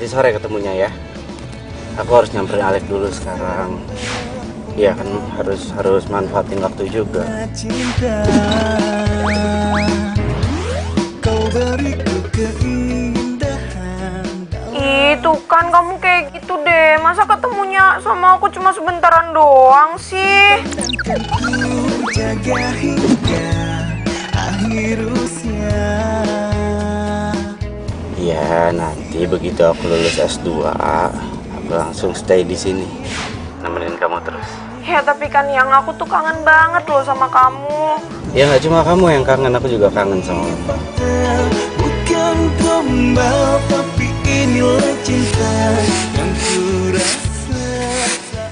sore ketemunya ya. Aku harus nyamperin Alek dulu sekarang. Iya kan harus manfaatin waktu juga. Itu kan kamu kayak gitu deh. Masa ketemunya sama aku cuma sebentaran doang sih? Iya, nanti begitu aku lulus S2, aku langsung stay di sini. Nemenin kamu terus. Ya tapi kan yang aku tuh kangen banget loh sama kamu. Ya nggak cuma kamu yang kangen, aku juga kangen sama kamu. Bukan gombal, tapi inilah cinta yang kurasa.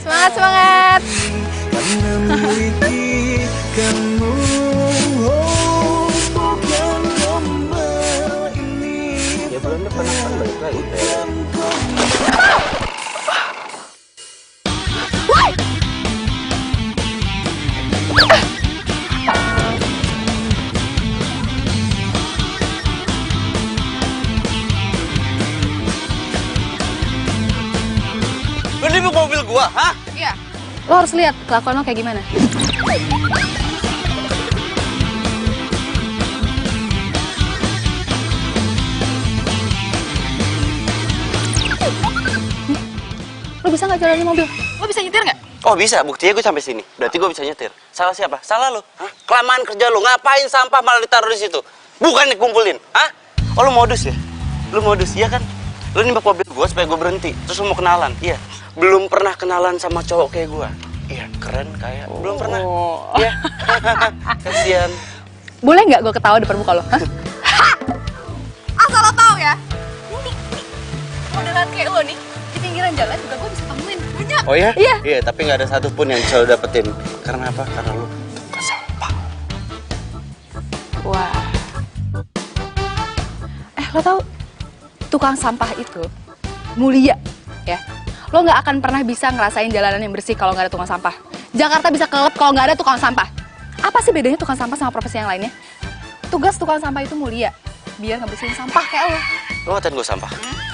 Semangat, semangat. Karena memiliki kamu. Oh, bukan gombal ini. Ya bulan depan akan balik lagi. Lu nibuk mobil gua, hah? Iya. Lo harus lihat kelakuan lo kayak gimana. Lo bisa nggak jalanin mobil? Lo bisa nyetir nggak? Oh bisa, buktinya gue sampai sini. Berarti gue bisa nyetir. Salah siapa? Salah lu. Hah? Kelamaan kerja lu. Ngapain sampah malah ditaruh di situ? Bukan dikumpulin. Hah? Oh lu modus ya? Lu modus, iya kan? Lu nimbak mobil gue supaya gue berhenti. Terus lu mau kenalan. Iya. Belum pernah kenalan sama cowok kayak gue. Iya, keren kayak. Belum pernah. Iya. Kasian. Boleh nggak gue ketawa depan muka lo? Hah? Asal lo tau ya, nih, modelan kayak lo nih, di pinggiran jalan juga gue bisa temuin. Banyak. Oh ya? Iya. Iya, tapi nggak ada satupun yang bisa lu dapetin. Karena apa? Karena lu tukang sampah. Wah. Lo tau, tukang sampah itu mulia, ya. Lo nggak akan pernah bisa ngerasain jalanan yang bersih kalau nggak ada tukang sampah. Jakarta bisa kelelep kalau nggak ada tukang sampah. Apa sih bedanya tukang sampah sama profesi yang lainnya? Tugas tukang sampah itu mulia, biar ngebersihin sampah kayak lo. Lo ngatain gue sampah?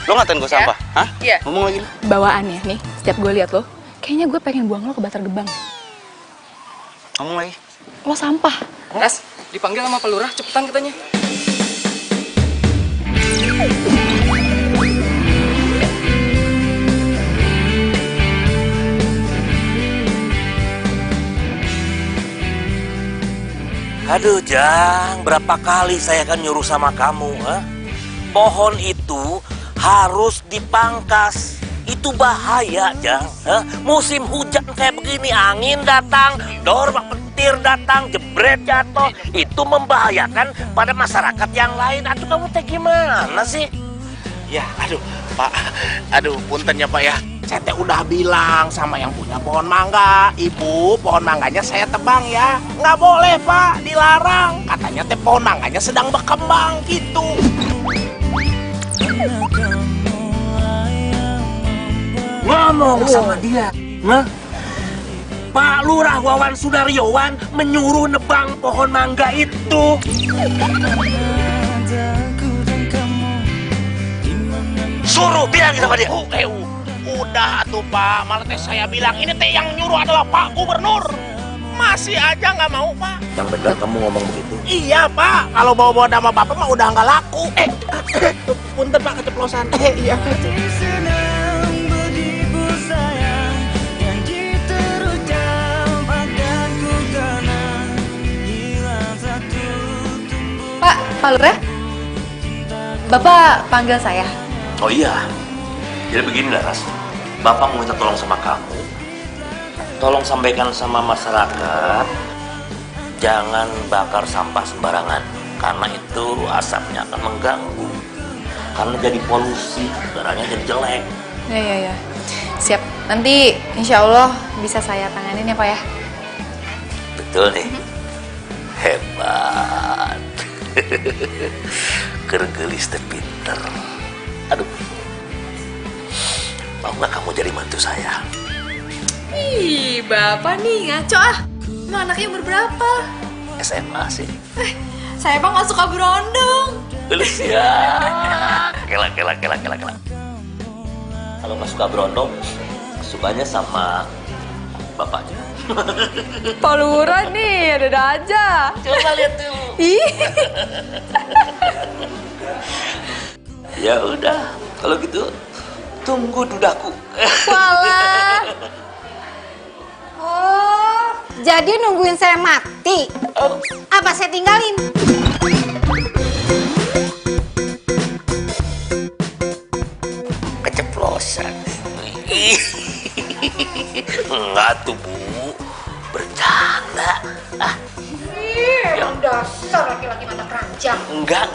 Lo ngatain gue sampah? Hah? Iya. Ngomong lagi. Bawaannya nih, setiap gue lihat lo, kayaknya gue pengen buang lo ke Bantar Gebang. Ngomong lagi. Lo sampah. Ras, dipanggil sama Pak Lurah, cepetan katanya. Aduh Jang, berapa kali saya akan nyuruh sama kamu, pohon itu harus dipangkas. Itu bahaya Jang, musim hujan kayak begini, angin datang, dormak petir datang, jebret jatuh, itu membahayakan pada masyarakat yang lain. Aduh kamu teh gimana sih? Ya, aduh Pak, aduh punten ya Pak ya. Saya teh udah bilang sama yang punya pohon mangga, Ibu, pohon mangganya saya tebang ya. Nggak boleh Pak, dilarang. Katanya teh pohon mangganya sedang berkembang gitu. Ngomong sama dia, Pak Lurah Wawan Sudaryowan menyuruh nebang pohon mangga itu. Suruh bilang sama dia. Udah tuh Pak, malah teh saya bilang ini teh yang nyuruh adalah Pak Gubernur. Masih aja nggak mau Pak. Yang benar kamu ngomong begitu. Iya Pak, kalau bawa-bawa nama Bapak mah udah nggak laku. Punten Pak keceplosan. Iya. Pak Lurah, Bapak panggil saya. Oh iya, jadi begini Laras, Bapak mau minta tolong sama kamu. Tolong sampaikan sama masyarakat, jangan bakar sampah sembarangan, karena itu asapnya akan mengganggu. Karena jadi polusi, udaranya jadi jelek. Ya. Siap, nanti insya Allah bisa saya tanganin ya Pak ya. Betul nih, hebat. Gergelis teh pinter. Aduh, mau nggak kamu jadi mantu saya? Ih, Bapak nih ngaco ah. Emang anaknya umur berapa? SMA sih. Saya emang gak suka berondong. Lulus ya. Kela. kalau nggak suka berondong, sukanya sama bapaknya. Pak Lurah nih, ada aja. Coba lihat dulu. Ih. Ya udah, kalau gitu tunggu dudaku. Walah. Oh, jadi nungguin saya mati? Apa saya tinggalin? Keceplosan. Enggak tuh, Bu. Bercanda. Yang dasar laki-laki mata keranjang. Enggak,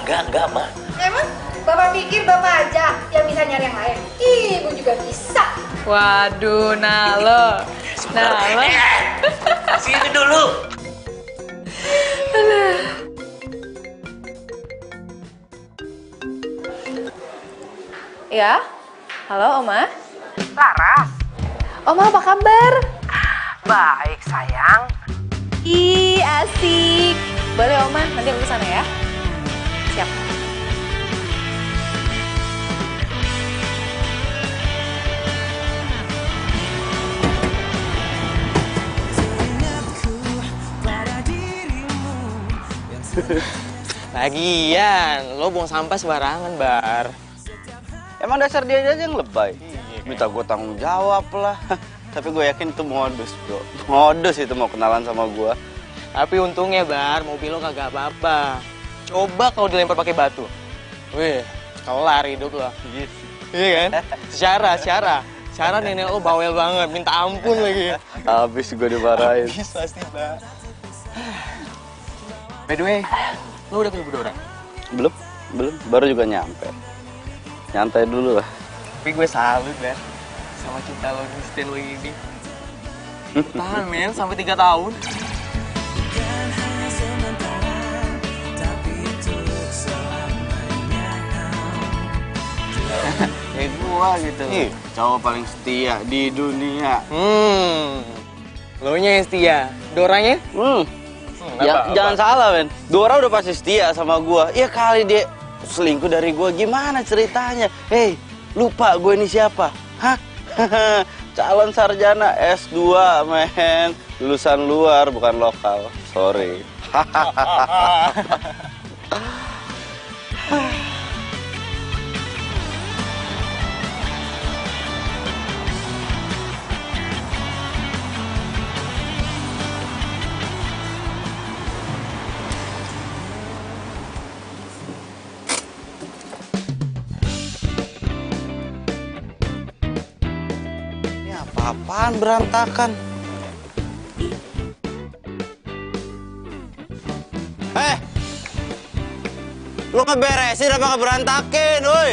Ma. Emang Bapak pikir Bapak aja yang bisa nyari yang lain? Ibu juga bisa. Waduh, Nalo. Nalo. Sini dulu. Ya? Halo, Oma? Laras, Oma, apa kabar? baik sayang. Ih, asik. Boleh, Oma. Nanti aku kesana ya. Siap. Lagian, lo buang sampah sembarangan, Bar. Emang dasar dia aja yang lebay. Minta gue tanggung jawab lah. Tapi gue yakin itu modus, bro. Modus itu mau kenalan sama gue. Tapi untungnya, Bar, mobil lo kagak apa-apa. Coba kalau dilempar pakai batu. Wih, kelar hidup lo. Iya kan? Secara nenek lo bawel banget, minta ampun lagi. Habis gue dimarahin. Habis pasti, Bar. By the way, lo udah ketemu orang? Belum. Baru juga nyampe. Nyantai dulu lah. Tapi gue salut, Bar, sama cinta lo konsisten lo ini. Tahan, men, sampai 3 tahun. Kayak gua gitu. Cowok paling setia di dunia. Lo nya yang setia, Doranya? Jangan salah, men. Dora udah pasti setia sama gua. Ya kali dia selingkuh dari gua, gimana ceritanya? Hei, lupa gue ini siapa? Hah? Calon sarjana S2, men. Lulusan luar, bukan lokal. Sorry. Apaan berantakan? Lu ngeberesin apa ngeberantakin, woi?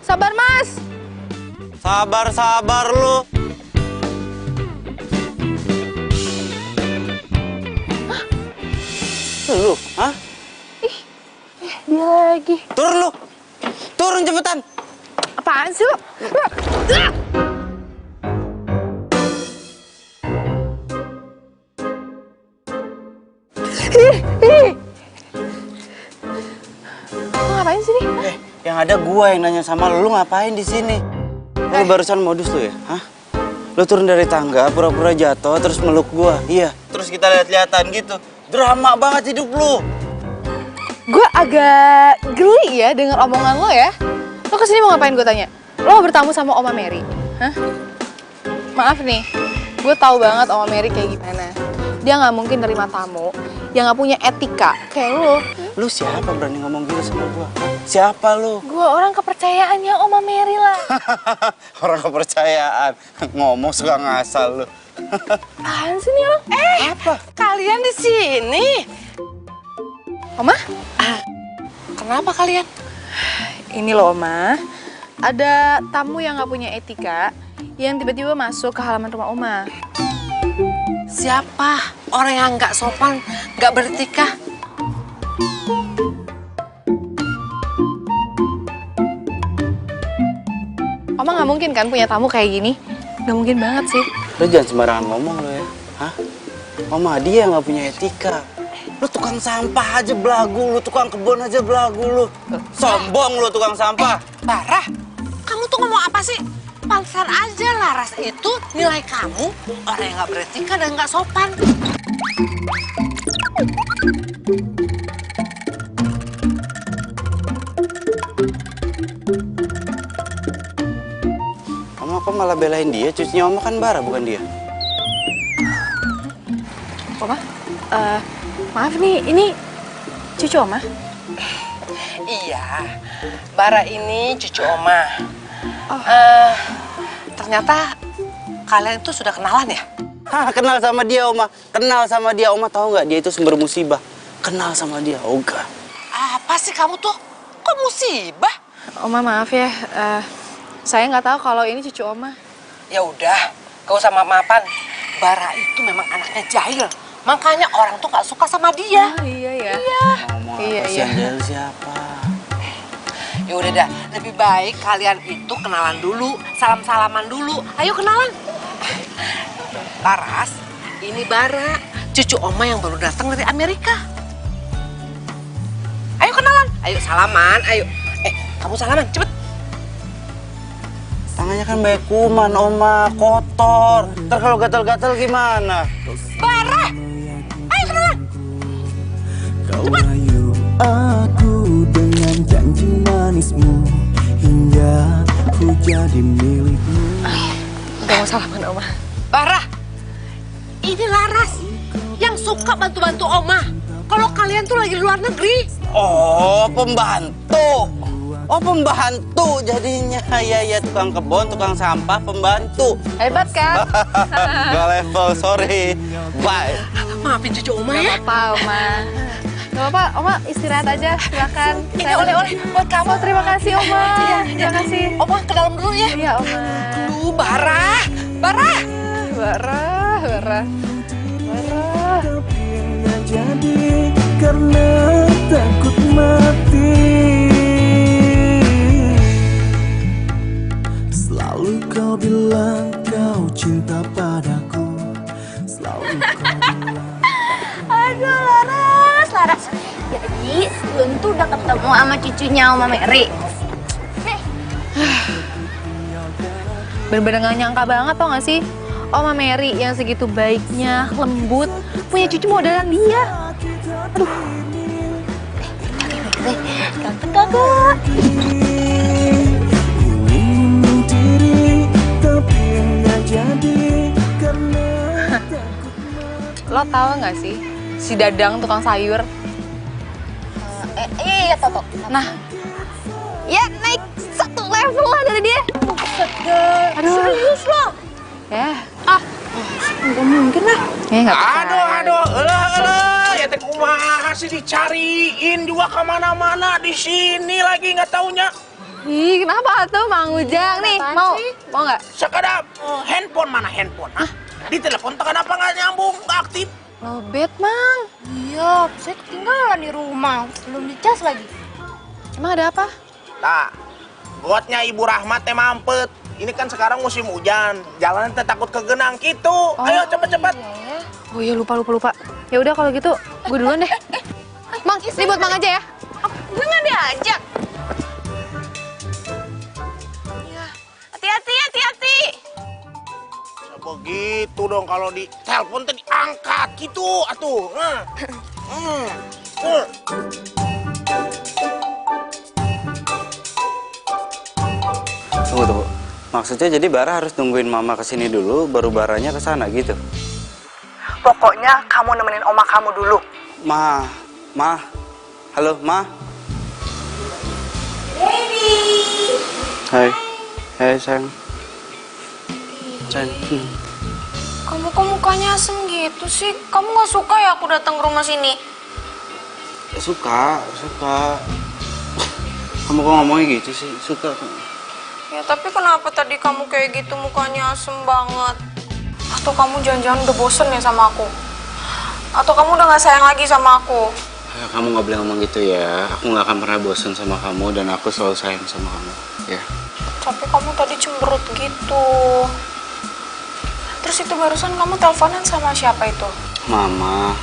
Sabar, Mas. Sabar lu. Lu, hah? Dia lagi. Turun lu. Turun cepetan. Apaan sih lo? Lo ngapain sih nih? Yang ada gua yang nanya sama lu ngapain di sini? Lu barusan modus lu ya? Hah? Lu turun dari tangga, pura-pura jatuh, terus meluk gua. Iya. Terus kita lihat-lihatan gitu. Drama banget hidup lu. Gue agak geli ya dengan omongan lo ya. Lo kesini mau ngapain gue tanya? Lo mau bertamu sama Oma Mary? Hah? Maaf nih, gue tahu banget Oma Mary kayak gimana. Dia nggak mungkin nerima tamu yang nggak punya etika kayak lo. Lu siapa berani ngomong gitu sama gua? Hah? Siapa lu? Gue orang kepercayaannya Oma Mary lah. Orang kepercayaan. Ngomong suka ngasal lu. Apaan sih nih orang? Apa? Kalian di sini? Oma? Kenapa kalian? Ini loh Oma, ada tamu yang nggak punya etika yang tiba-tiba masuk ke halaman rumah Oma. Siapa orang yang nggak sopan, nggak beretika? Oma nggak mungkin kan punya tamu kayak gini? Nggak mungkin banget sih. Lu jangan sembarangan ngomong lu ya. Hah? Oma dia nggak punya etika. Lu tukang sampah aja belagu, lu tukang kebun aja belagu lu. Sombong lu tukang sampah. Barah, kamu tuh tuh ngomong apa sih? Pantesan aja Laras itu nilai kamu orang yang nggak beretika dan nggak sopan. Oma kok malah belain dia? Cucunya Oma kan Bara, bukan dia. Oma, maaf nih, ini cucu Oma? Iya, Bara ini cucu Oma. Ternyata kalian itu sudah kenalan ya? Hah, kenal sama dia Oma. Kenal sama dia Oma, tahu nggak? Dia itu sumber musibah. Kenal sama dia, Oga. Apa sih kamu tuh? Kok musibah? Oma maaf ya, saya nggak tahu kalau ini cucu Oma. Ya udah, gak usah maaf-maafan. Bara itu memang anaknya jahil. Makanya orang tuh nggak suka sama dia. Oh, iya ya. Iya. Kasihan siapa? Ya udah dah, lebih baik kalian itu kenalan dulu, salam-salaman dulu. Ayo kenalan. Laras, ini Bara, cucu Oma yang baru datang dari Amerika. Ayo kenalan, ayo salaman, ayo. Kamu salaman, cepet. Tangannya kan banyak kuman, Oma, kotor. Ntar kalau gatal-gatal gimana? Bara, ayo kenalan. Kau rayu aku dengan janji manismu hingga ku jadi milikmu. Udah mau salaman Oma. Bara, ini Laras yang suka bantu-bantu Oma. Kalau kalian tuh lagi di luar negeri. Oh, pembantu. Oh, pembantu jadinya. Ya, tukang kebun, tukang sampah, pembantu. Hebat kan? Gak level, sorry. Bye. Maafin cucu Oma ya. Gak apa-apa Oma. Gak apa-apa, Oma istirahat aja, silakan. Ini oleh-oleh buat kamu. Oh, terima kasih Oma. Terima kasih. Oma ke dalam dulu ya. Iya Oma. Bara. Tapi nggak jadi karena takut mati. Selalu kau bilang kau cinta padaku. Selalu kau bilang. Aduh, Laras. Jadi, Lun tuh udah ketemu sama cucunya Oma Mary. Bener-bener gak nyangka banget tau gak sih? Oma Mary yang segitu baiknya, lembut, punya cucu modelan dia. Aduh. Kakak. Ingin diri tapi nggak jadi karena takut. Lo tau gak sih? Si Dadang tukang sayur. Iya, Toto. Nah, ya naik satu level lah dari dia. Aduh. Serius lo? Ya. Nggak mungkin lah. Nggak percaya. Aduh, elah, ya teh kumaha sih dicariin juga kemana-mana di sini lagi nggak taunya. Ih, kenapa tuh Mang Ujang nih? Mau nggak? Sekedar handphone mana handphone? Hah? Di telepon kenapa nggak nyambung, nggak aktif? Lobet, Mang. Iya, saya ketinggalan di rumah. Belum dicas lagi. Emang ada apa? Tak, gotnya Ibu Rahmat teh mampet. Ini kan sekarang musim hujan, jalanan teh takut kegenang gitu. Ayo cepet-cepet. Oh iya, lupa. Ya udah kalau gitu, gue duluan deh. Mang, ini buat Mang aja ya. Gue nggak diajak. Hati-hati. Begitu dong kalau di telepon teh diangkat gitu atuh. Tunggu. Maksudnya jadi Bara harus nungguin Mama kesini dulu, baru Baranya kesana gitu? Pokoknya kamu nemenin oma kamu dulu. Ma. Halo, Ma. Baby. Hai sayang. Kamu kok mukanya asem gitu sih? Kamu nggak suka ya aku datang ke rumah sini? Suka. Kamu kok ngomongnya gitu sih? Suka. Ya tapi kenapa tadi kamu kayak gitu mukanya asem banget? Atau kamu jangan-jangan udah bosen ya sama aku? Atau kamu udah gak sayang lagi sama aku? Ya, kamu gak boleh ngomong gitu ya. Aku gak akan pernah bosen sama kamu dan aku selalu sayang sama kamu. Ya. Tapi kamu tadi cemberut gitu. Terus itu barusan kamu teleponan sama siapa itu? Mama.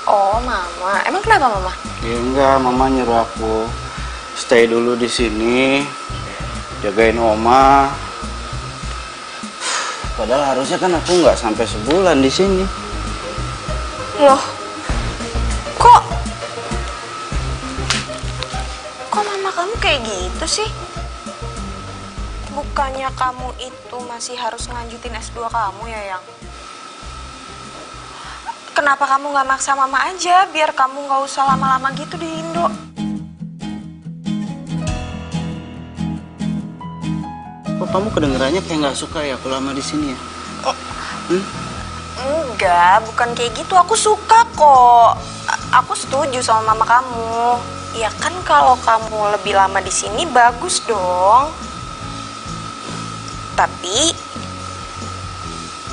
Oh, Mama. Emang kenapa Mama? Ya enggak, Mama nyuruh aku stay dulu di sini. jagain Oma. Padahal harusnya kan aku nggak sampai sebulan di sini. Loh, kok mama kamu kayak gitu sih? Bukannya kamu itu masih harus ngelanjutin S2 kamu ya, Yang? Kenapa kamu nggak maksa mama aja biar kamu nggak usah lama-lama gitu di Indo? Kok kamu kedengerannya kayak nggak suka ya aku lama di sini ya? Enggak, bukan kayak gitu. Aku suka kok. Aku setuju sama mama kamu. Ya kan kalau kamu lebih lama di sini bagus dong. Tapi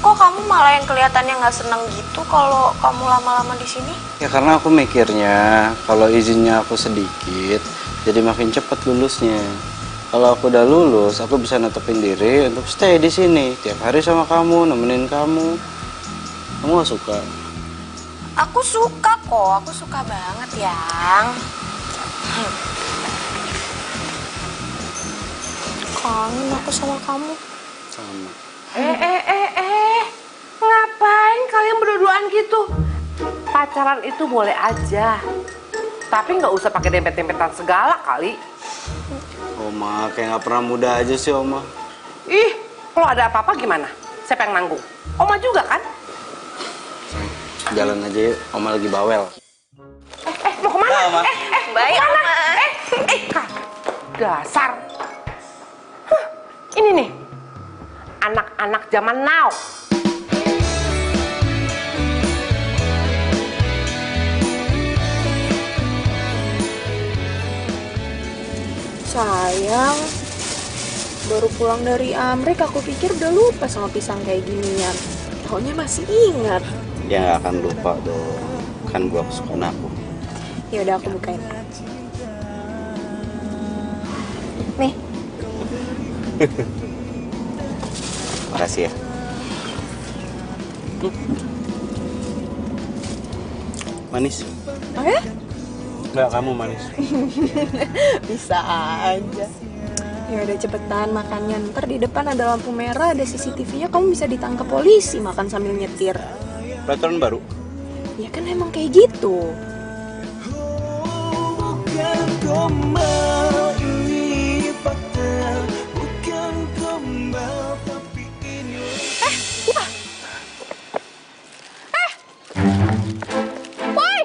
kok kamu malah yang kelihatannya nggak seneng gitu kalau kamu lama-lama di sini? Ya karena aku mikirnya kalau izinnya aku sedikit, jadi makin cepat lulusnya. Kalau aku udah lulus, aku bisa netepin diri untuk stay di sini tiap hari sama kamu, nemenin kamu. Kamu gak suka? Aku suka kok, aku suka banget, Yang. Kangen aku sama kamu. Sama. Ngapain kalian berdua-duaan gitu? Pacaran itu boleh aja, tapi nggak usah pakai dempet-dempetan segala kali. Oma, kayak nggak pernah muda aja sih Oma. Ih, kalau ada apa-apa gimana? Siapa yang nanggung? Oma juga kan? Jalan aja yuk, Oma lagi bawel. Mau kemana? Nah, Oma. Baik, Oma. Dasar. Ini nih, anak-anak zaman now. Sayang, baru pulang dari Amrik, aku pikir udah lupa sama pisang kayak ginian. Taunya masih ingat. Ya nggak akan lupa dong, kan gua kesukaan aku. Ya udah aku bukain. Nih. Makasih ya. Manis? Oh ya? Nggak, kamu manis. Bisa aja. Ya udah cepetan makannya. Ntar di depan ada lampu merah, ada CCTV-nya, kamu bisa ditangkap polisi makan sambil nyetir. Peraturan baru? Ya kan emang kayak gitu. Bukan gombal, ini fakta. Bukan gombal, tapi ini Boy!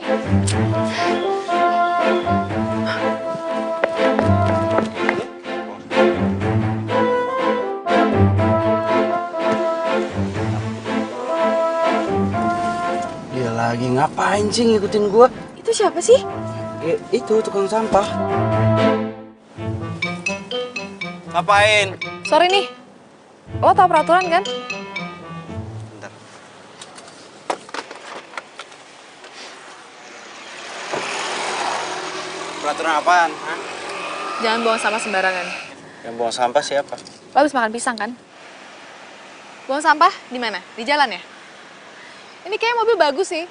Dia lagi ngapain sih ngikutin gua? Itu siapa sih? Itu tukang sampah. Ngapain? Sorry nih, lo tau peraturan kan? Bentar. Peraturan apaan? Hah? Jangan buang sampah sembarangan. Yang buang sampah siapa? Lo habis makan pisang kan? Buang sampah di mana? Di jalan ya? Ini kayak mobil bagus sih.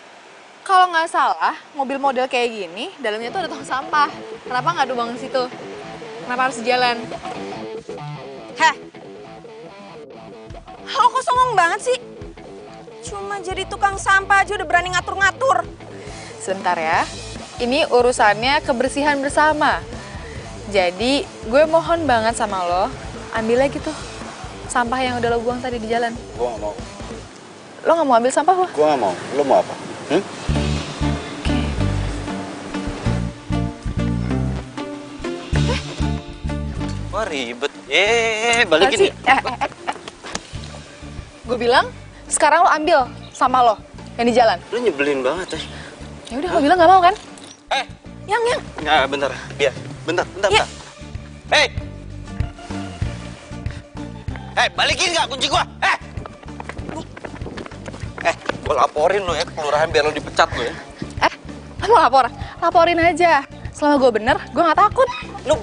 Kalau nggak salah, mobil model kayak gini, dalamnya tuh ada tong sampah. Kenapa nggak dibuang di situ? Kenapa harus di jalan? Heh. Lo kok songong banget sih? Cuma jadi tukang sampah aja udah berani ngatur-ngatur. Sebentar ya. Ini urusannya kebersihan bersama. Jadi, gue mohon banget sama lo, ambil lagi tuh sampah yang udah lo buang tadi di jalan. Gua nggak mau. Lo nggak mau ambil sampah lo? Gua nggak mau. Lo mau apa? Wah ribet. Balikin. Gue bilang, sekarang lo ambil sampah lo yang di jalan. Lo nyebelin banget ya. Ya udah, lo bilang nggak mau kan? Yang. Nggak, bentar. Biar. Bentar. Ya. Hei, balikin nggak kunci gua? Gua laporin lo ya ke kelurahan biar lo dipecat lo ya. Lo mau lapor? Laporin aja. Selama gue bener, gue nggak takut. Lo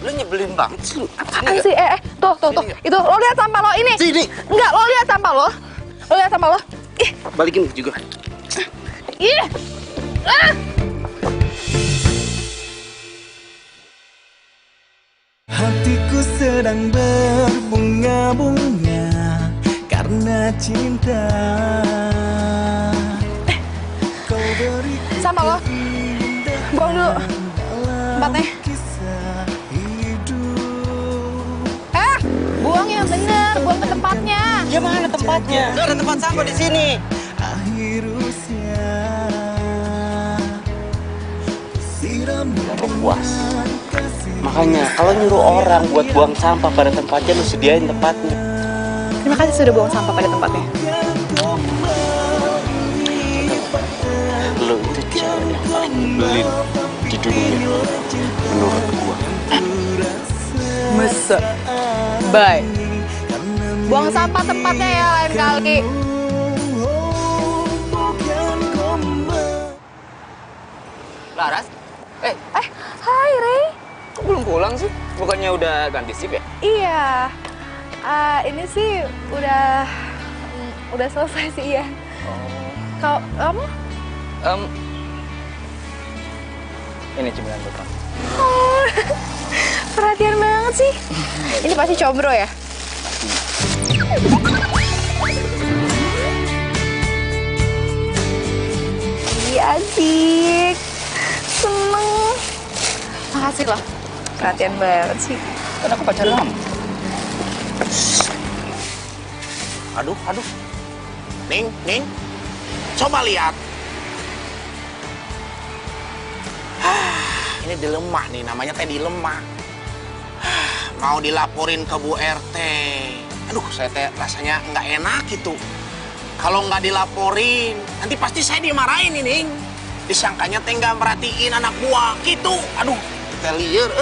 nyebelin banget sih. Apaan sih? Tuh. Itu, lo lihat sampah lo ini. Sini. Enggak, lo lihat sampah lo. Lo lihat sampah lo. Ih. Balikin kunci gua. Ih. hatiku sedang berbunga-bunga karena cinta. Kau beri Sampah lo. Buang dulu. Tempatnya. kisah hidup. Buang yang bener, buang ke tempatnya. Ya mana tempatnya? Gak ada tempat sampah di sini. Akhir usia siram Puas. Makanya kalau nyuruh orang buat buang sampah pada tempatnya, lu sediain tempatnya. Terima kasih sudah buang sampah pada tempatnya. Lu itu cewek yang paling nyebelin di dunia menurut gua. Masa? Bye. Buang sampah tempatnya ya lain kali. Laras? Hai Ray. Kok belum pulang sih? Bukannya udah ganti shift ya? Iya. Ini sih udah selesai sih ya. Kamu? Ini cemilan buat kamu. Oh, perhatian banget sih. Ini pasti combro ya? Iya asik. Seneng. Makasih loh. Perhatian banget sih. Kan aku pacar kamu. Aduh. Ning. Coba lihat. Ini dilemah nih, namanya teh dilemah. Mau dilaporin ke Bu RT. Aduh, saya teh rasanya nggak enak gitu. Kalau nggak dilaporin, nanti pasti saya dimarahin ini. Disangkanya teh nggak merhatiin anak buah gitu. Aduh, kita liar.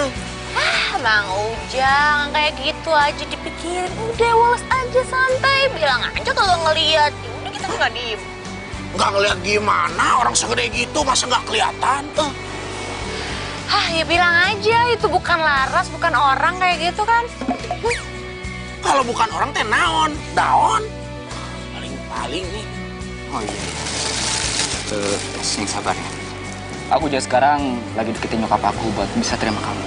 Bang Ujang, kayak gitu aja dipikirin. Udah, walas aja, santai. Bilang aja kalau ngeliat. Ya udah, kita nggak diem. Nggak ngeliat gimana, orang segede gitu masa nggak kelihatan? Ya bilang aja, itu bukan Laras, bukan orang kayak gitu kan. Kalau bukan orang teh naon, daon. Paling nih. Oh iya. Yang sabar ya. Aku juga sekarang lagi deketin nyokap aku buat bisa terima kamu.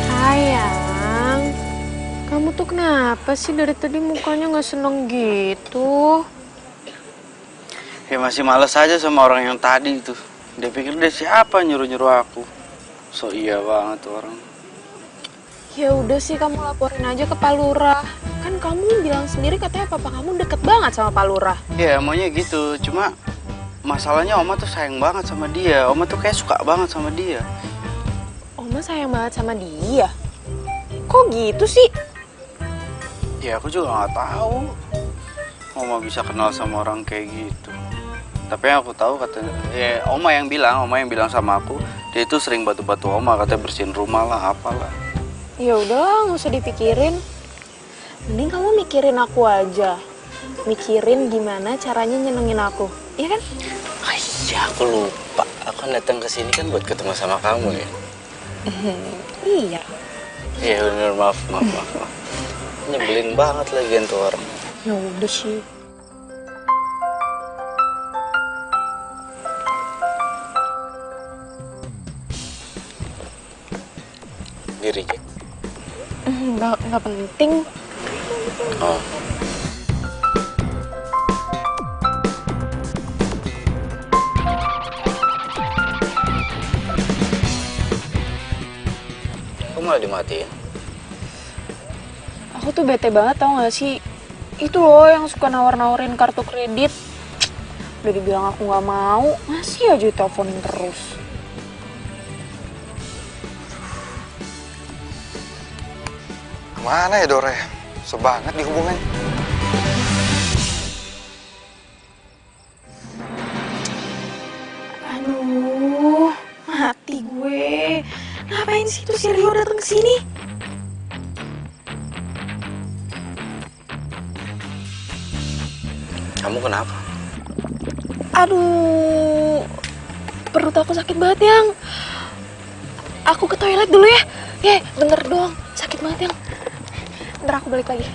Sayang, kamu tuh kenapa sih dari tadi mukanya nggak seneng gitu? Ya masih males aja sama orang yang tadi itu. Dia pikir dia siapa nyuruh-nyuruh aku. So iya banget tuh orang. Ya udah sih, kamu laporin aja ke Pak Lurah. Kan kamu bilang sendiri katanya papa kamu deket banget sama Pak Lurah. Ya maunya gitu, cuma masalahnya Oma tuh sayang banget sama dia. Oma tuh kayak suka banget sama dia. Oma sayang banget sama dia. Kok gitu sih? Ya aku juga nggak tahu. Oma bisa kenal sama orang kayak gitu. Tapi yang aku tahu katanya, ya Oma yang bilang sama aku, dia itu sering batu-batu Oma, katanya bersihin rumah lah, apalah. Ya udahlah, nggak usah dipikirin. Mending kamu mikirin aku aja. Mikirin gimana caranya nyenengin aku, iya kan? Iya, aku lupa. Aku kan datang ke sini kan buat ketemu sama kamu ya. Iya. Iya bener, maaf. Nyebelin banget lagi tuh orang. Ya udah sih. Diri Jack. Nggak penting. Oh. Kok malah dimatiin? Aku tuh bete banget, tau gak sih? Itu loh yang suka nawar-nawarin kartu kredit. Udah dibilang aku nggak mau, masih aja teleponin terus. Kemana ya Dore? Sebanget dihubungin. Aduh, mati gue. Ngapain sih tuh si Rio datang ke sini? Kamu kenapa? Aduh, perut aku sakit banget, Yang. aku ke toilet dulu ya. Ya, bentar doang. Sakit banget, Yang. Bentar aku balik lagi.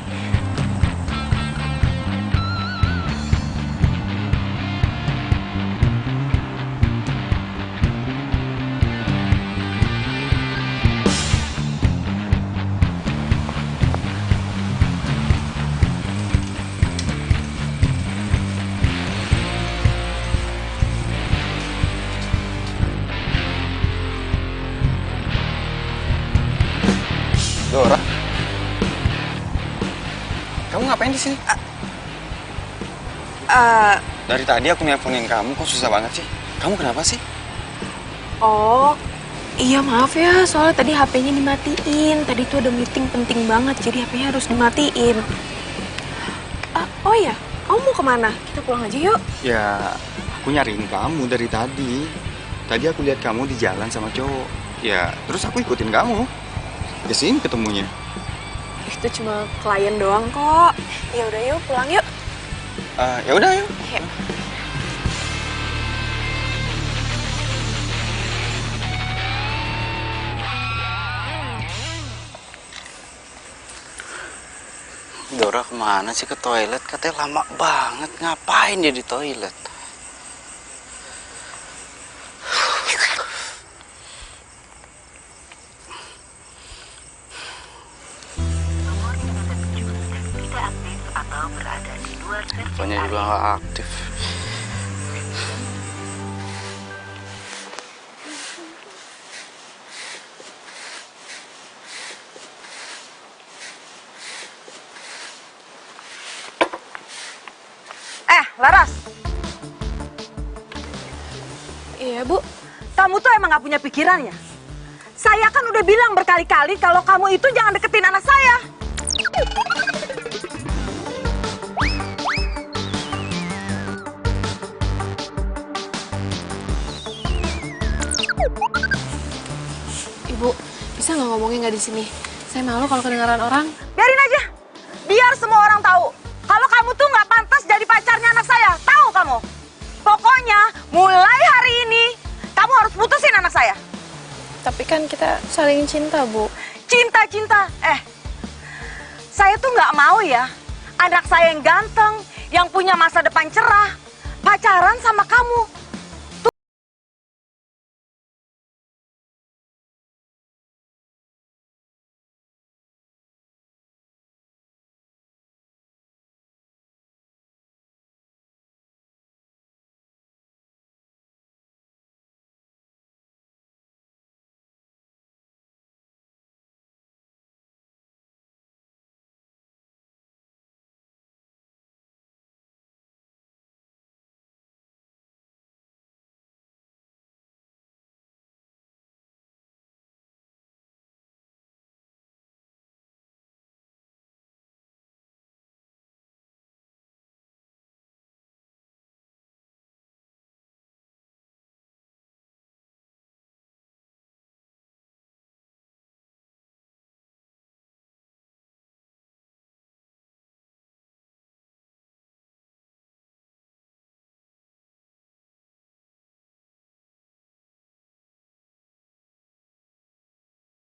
Dora, kamu ngapain di sini? Dari tadi aku nelponin kamu, kok susah banget sih? Kamu kenapa sih? Oh, iya maaf ya, soalnya tadi HP-nya dimatiin. Tadi tuh ada meeting penting banget, jadi HP-nya harus dimatiin. Oh iya, kamu mau kemana? Kita pulang aja yuk. Ya, aku nyariin kamu dari tadi. Tadi aku lihat kamu di jalan sama cowok. Ya, terus aku ikutin kamu. Ke sini ketemunya. Itu cuma klien doang kok. Ya udah yuk, pulang yuk. Ya udah yuk. Yuk. Dora kemana sih ke toilet? Katanya lama banget. Ngapain dia di toilet? Teleponnya juga nggak aktif. Laras, Iya, Bu. kamu tuh emang gak punya pikiran ya? Saya kan udah bilang berkali-kali kalau kamu itu jangan deketin anak saya. Ibu, bisa nggak ngomongnya nggak di sini? Saya malu kalau kedengaran orang. Biarin aja, biar semua orang tahu kalau kamu tuh nggak pantas jadi pacarnya anak saya. Tahu kamu? Pokoknya mulai hari ini kamu harus putusin anak saya. Tapi kan kita saling cinta, Bu. Cinta-cinta, saya tuh nggak mau ya anak saya yang ganteng, yang punya masa depan cerah, pacaran sama kamu.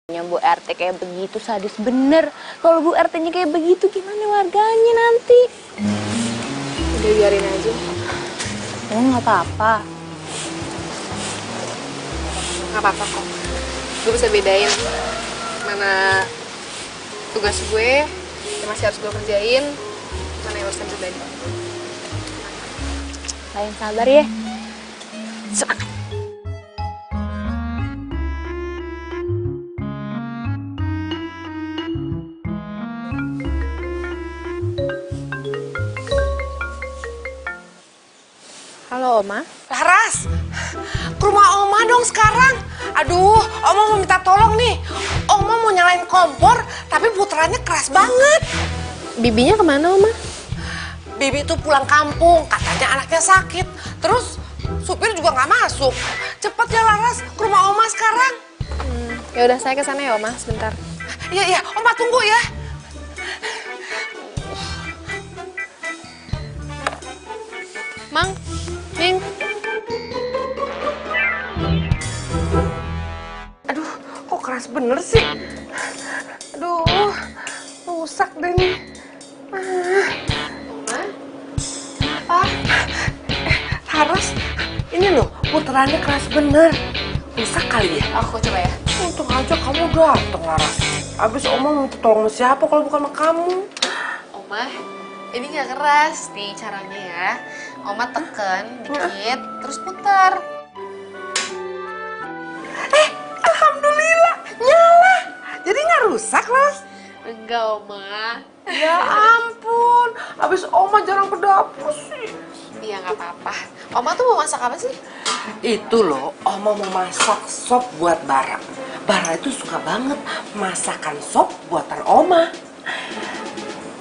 Bu RT kayak begitu sadis bener. Kalau Bu RT-nya kayak begitu gimana warganya nanti? Udah biarin aja. Nggak apa-apa. Nggak apa-apa kok. Gue bisa bedain mana tugas gue yang masih harus gue kerjain, mana yang urusan pribadi. Kalian sabar ya. Semangat. Halo, Oma. Laras, ke rumah Oma dong sekarang. Aduh, Oma mau minta tolong nih. Oma mau nyalain kompor, tapi putarannya keras banget. Bibinya kemana, Oma? Bibi tuh pulang kampung, katanya anaknya sakit. Terus supir juga nggak masuk. Cepet ya Laras, ke rumah Oma sekarang. Ya udah, saya ke sana ya, Oma, sebentar. Iya, iya, Oma tunggu ya. Mang, Ning. Aduh, bener sih. Aduh, rusak deh nih. Apa? Laras, ini loh puterannya keras bener. Rusak kali ya? Aku coba ya. Untung aja kamu dateng, Laras. Abis Oma minta tolong sama siapa kalau bukan sama kamu? Oma, ini nggak keras nih caranya ya. Oma tekan dikit, terus putar. Alhamdulillah, nyala. Jadi nggak rusak, Laras? Enggak, Oma. Ya ampun, abis Oma jarang ke dapur sih. Iya, nggak apa-apa. Oma tuh mau masak apa sih? Itu loh, Oma mau masak sop buat Bara. Bara itu suka banget masakan sop buatan Oma.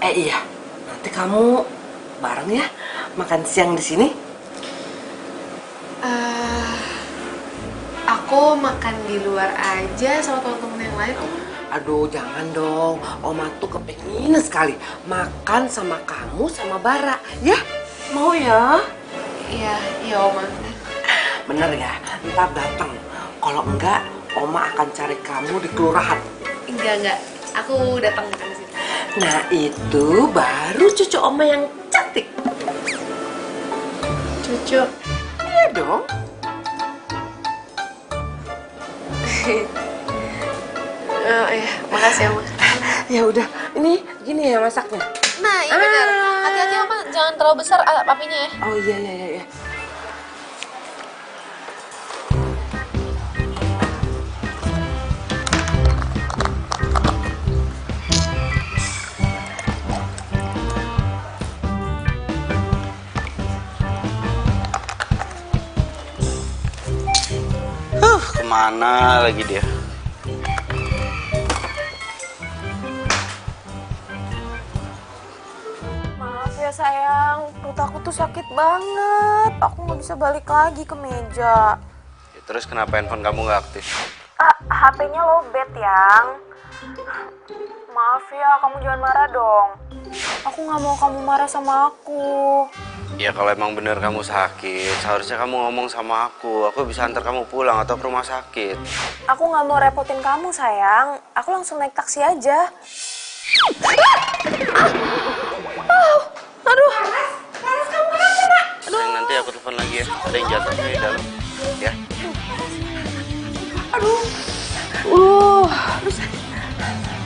Iya, nanti kamu bareng ya makan siang di sini. Aku makan di luar aja sama teman-teman yang lain, Oma. Aduh, jangan dong. Oma tuh kepengen sekali makan sama kamu sama Bara. Ya, mau ya? Iya, Oma. Bener ya, ntar datang. Kalau enggak, Oma akan cari kamu di kelurahan. Enggak. Aku datang ke sini. Nah, itu baru cucu Oma yang cantik. Cucu. Iya dong. Iya, makasih, Oma. Ya udah, ini gini ya masaknya. Nah, iya benar. Hati-hati, Oma. Jangan terlalu besar apinya ya. Oh iya. Kemana lagi dia? Maaf ya sayang, perut aku tuh sakit banget. Aku nggak bisa balik lagi ke meja. Ya, terus kenapa handphone kamu nggak aktif? HP-nya lowbat, Yang. Maaf ya, kamu jangan marah dong. Aku nggak mau kamu marah sama aku. Ya kalau emang bener kamu sakit, seharusnya kamu ngomong sama aku. Aku bisa antar kamu pulang atau ke rumah sakit. Aku nggak mau repotin kamu, sayang. Aku langsung naik taksi aja. Aduh. Laras, kamu kenapa, Nak? Sayang, nanti aku telepon lagi ya. Ada yang jatuh di dalam. Ya. Aduh.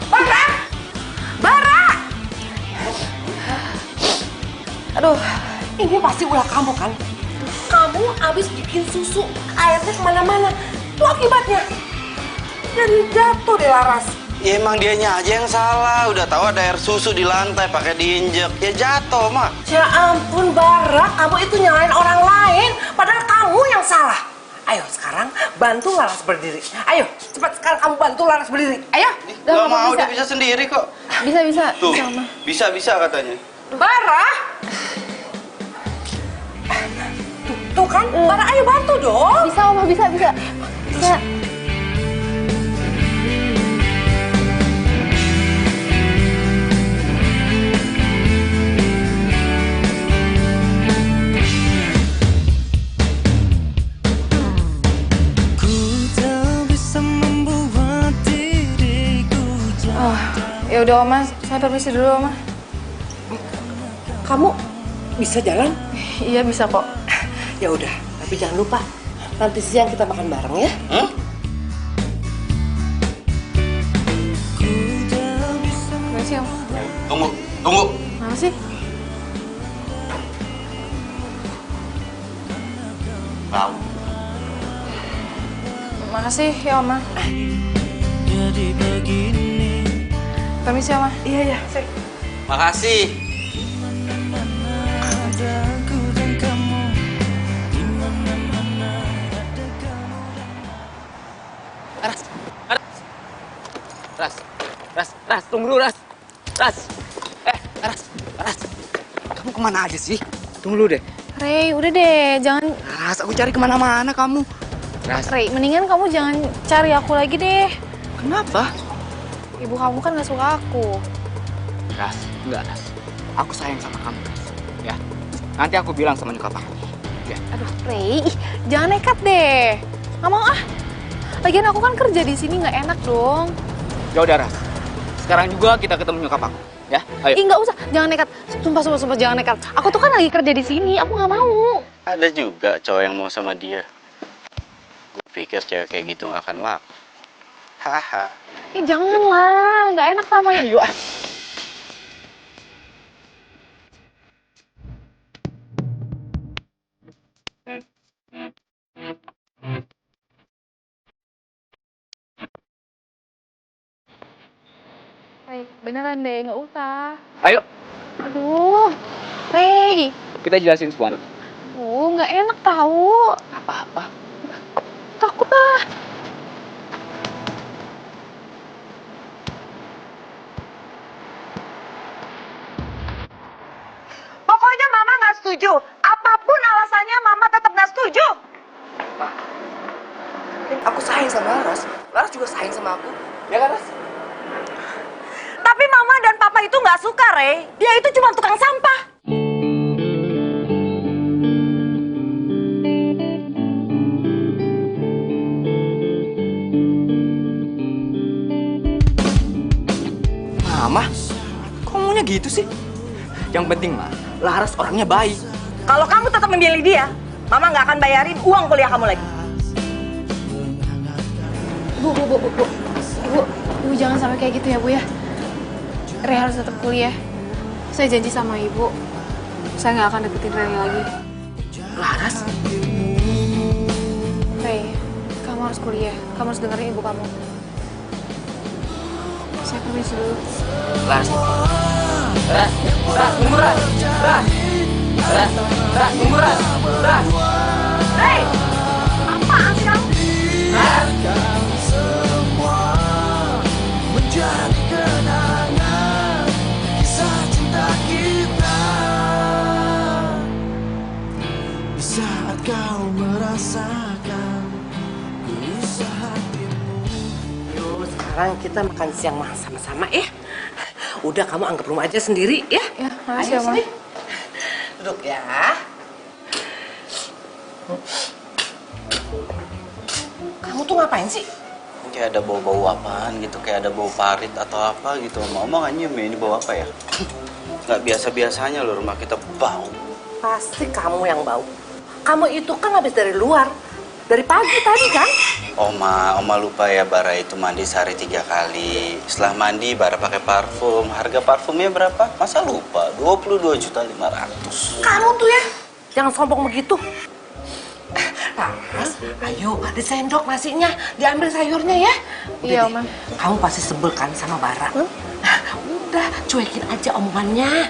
Bara! Aduh. Ini pasti ulah kamu kan? Kamu abis bikin susu, airnya kemana-mana. Itu akibatnya. Jadi jatuh deh, Laras. Ya emang dianya aja yang salah. Udah tahu ada air susu di lantai, pakai diinjek. Ya jatuh, Mak. Ya ampun, Bara, kamu itu nyalain orang lain, padahal kamu yang salah. Ayo sekarang bantu Laras berdiri. Ayo, cepat sekarang kamu bantu Laras berdiri. Ayo. Gak mau, dia bisa sendiri kok. Bisa. Tuh, bisa katanya. Bara. Tuh kan, Bara, ayo bantu dong. Bisa, Oma, bisa. Ya udah, Oma, saya permisi dulu, Oma. Kamu bisa jalan? Iya, bisa kok. Ya udah, tapi jangan lupa nanti siang kita makan bareng ya. Makasih, Oma. Tunggu. Mana sih? Tahu. Makasih ya, Oma. Permisi, Oma. Iya, sih. Makasih. Ras, tunggu dulu, Ras. Ras. Ras. Kamu kemana aja sih? Tunggu dulu deh. Rey, udah deh, jangan. Ras, aku cari kemana-mana kamu. Rey, mendingan kamu jangan cari aku lagi deh. Kenapa? Ibu kamu kan gak suka aku. Ras, enggak, Ras. Aku sayang sama kamu, Ras. Ya, nanti aku bilang sama nyokap aku. Ya. Aduh, Rey, jangan nekat deh. Gak mau ah. Lagian aku kan kerja di sini, nggak enak dong. Ya udah, Ras. Sekarang juga kita ketemu nyokap aku, ya. Ayo. Ih, nggak usah, jangan nekat. Sumpah, jangan nekat. Aku tuh kan lagi kerja di sini, aku nggak mau. Ada juga cowok yang mau sama dia. Gue pikir cewek kayak gitu gak akan laku. Haha. Ih, janganlah, nggak enak namanya. Ayo. Baik, beneran deh, nggak usah. Ayo, Aduh, Rey. kita jelasin semua. Nggak enak tahu. Apa-apa. Takut ah. Pokoknya Mama nggak setuju. Apapun alasannya, Mama tetap nggak setuju. Aku sayang sama Laras. Laras juga sayang sama aku. Ya kan, Ras? Tapi Mama dan Papa itu nggak suka, Rey. Dia itu cuma tukang sampah. Mama, kok ngomongnya gitu sih? Yang penting mah, Laras orangnya baik. Kalau kamu tetap memilih dia, Mama nggak akan bayarin uang kuliah kamu lagi. Ibu jangan sampai kayak gitu ya, Bu ya. Rey harus tetap kuliah. Saya janji sama Ibu, saya nggak akan deketin Rey lagi. Laras? Rey, kamu harus kuliah. Kamu harus dengerin ibu kamu. Saya permisi dulu. Laras. Ras, tunggu Ras. Ras, tunggu Ras. Ras. Rey, apaan sih kamu? menjadi kenangan kisah cinta kita. Di saat kau merasakan gelisah hatimu. Yuk, sekarang kita makan siang sama-sama ya. Udah, kamu anggap rumah aja sendiri ya. Ya, makasih ya, Ma. sini. Duduk ya. Kamu tuh ngapain sih? Kayak ada bau-bau apaan gitu, kayak ada bau parit atau apa gitu. Mama nggak nyium ya, ini bau apa ya? Nggak biasa-biasanya loh rumah kita bau. Pasti kamu yang bau. Kamu itu kan habis dari luar. Dari pagi tadi kan? Oma lupa ya, Bara itu mandi sehari 3 kali. Setelah mandi, Bara pakai parfum. Harga parfumnya berapa? Masa lupa? 22.500.000. Kamu tuh ya, jangan sombong begitu. Laras, ayo disendok nasinya, diambil sayurnya ya. Iya, Oma. Kamu pasti sebel kan sama Bara? Udah, cuekin aja omongannya.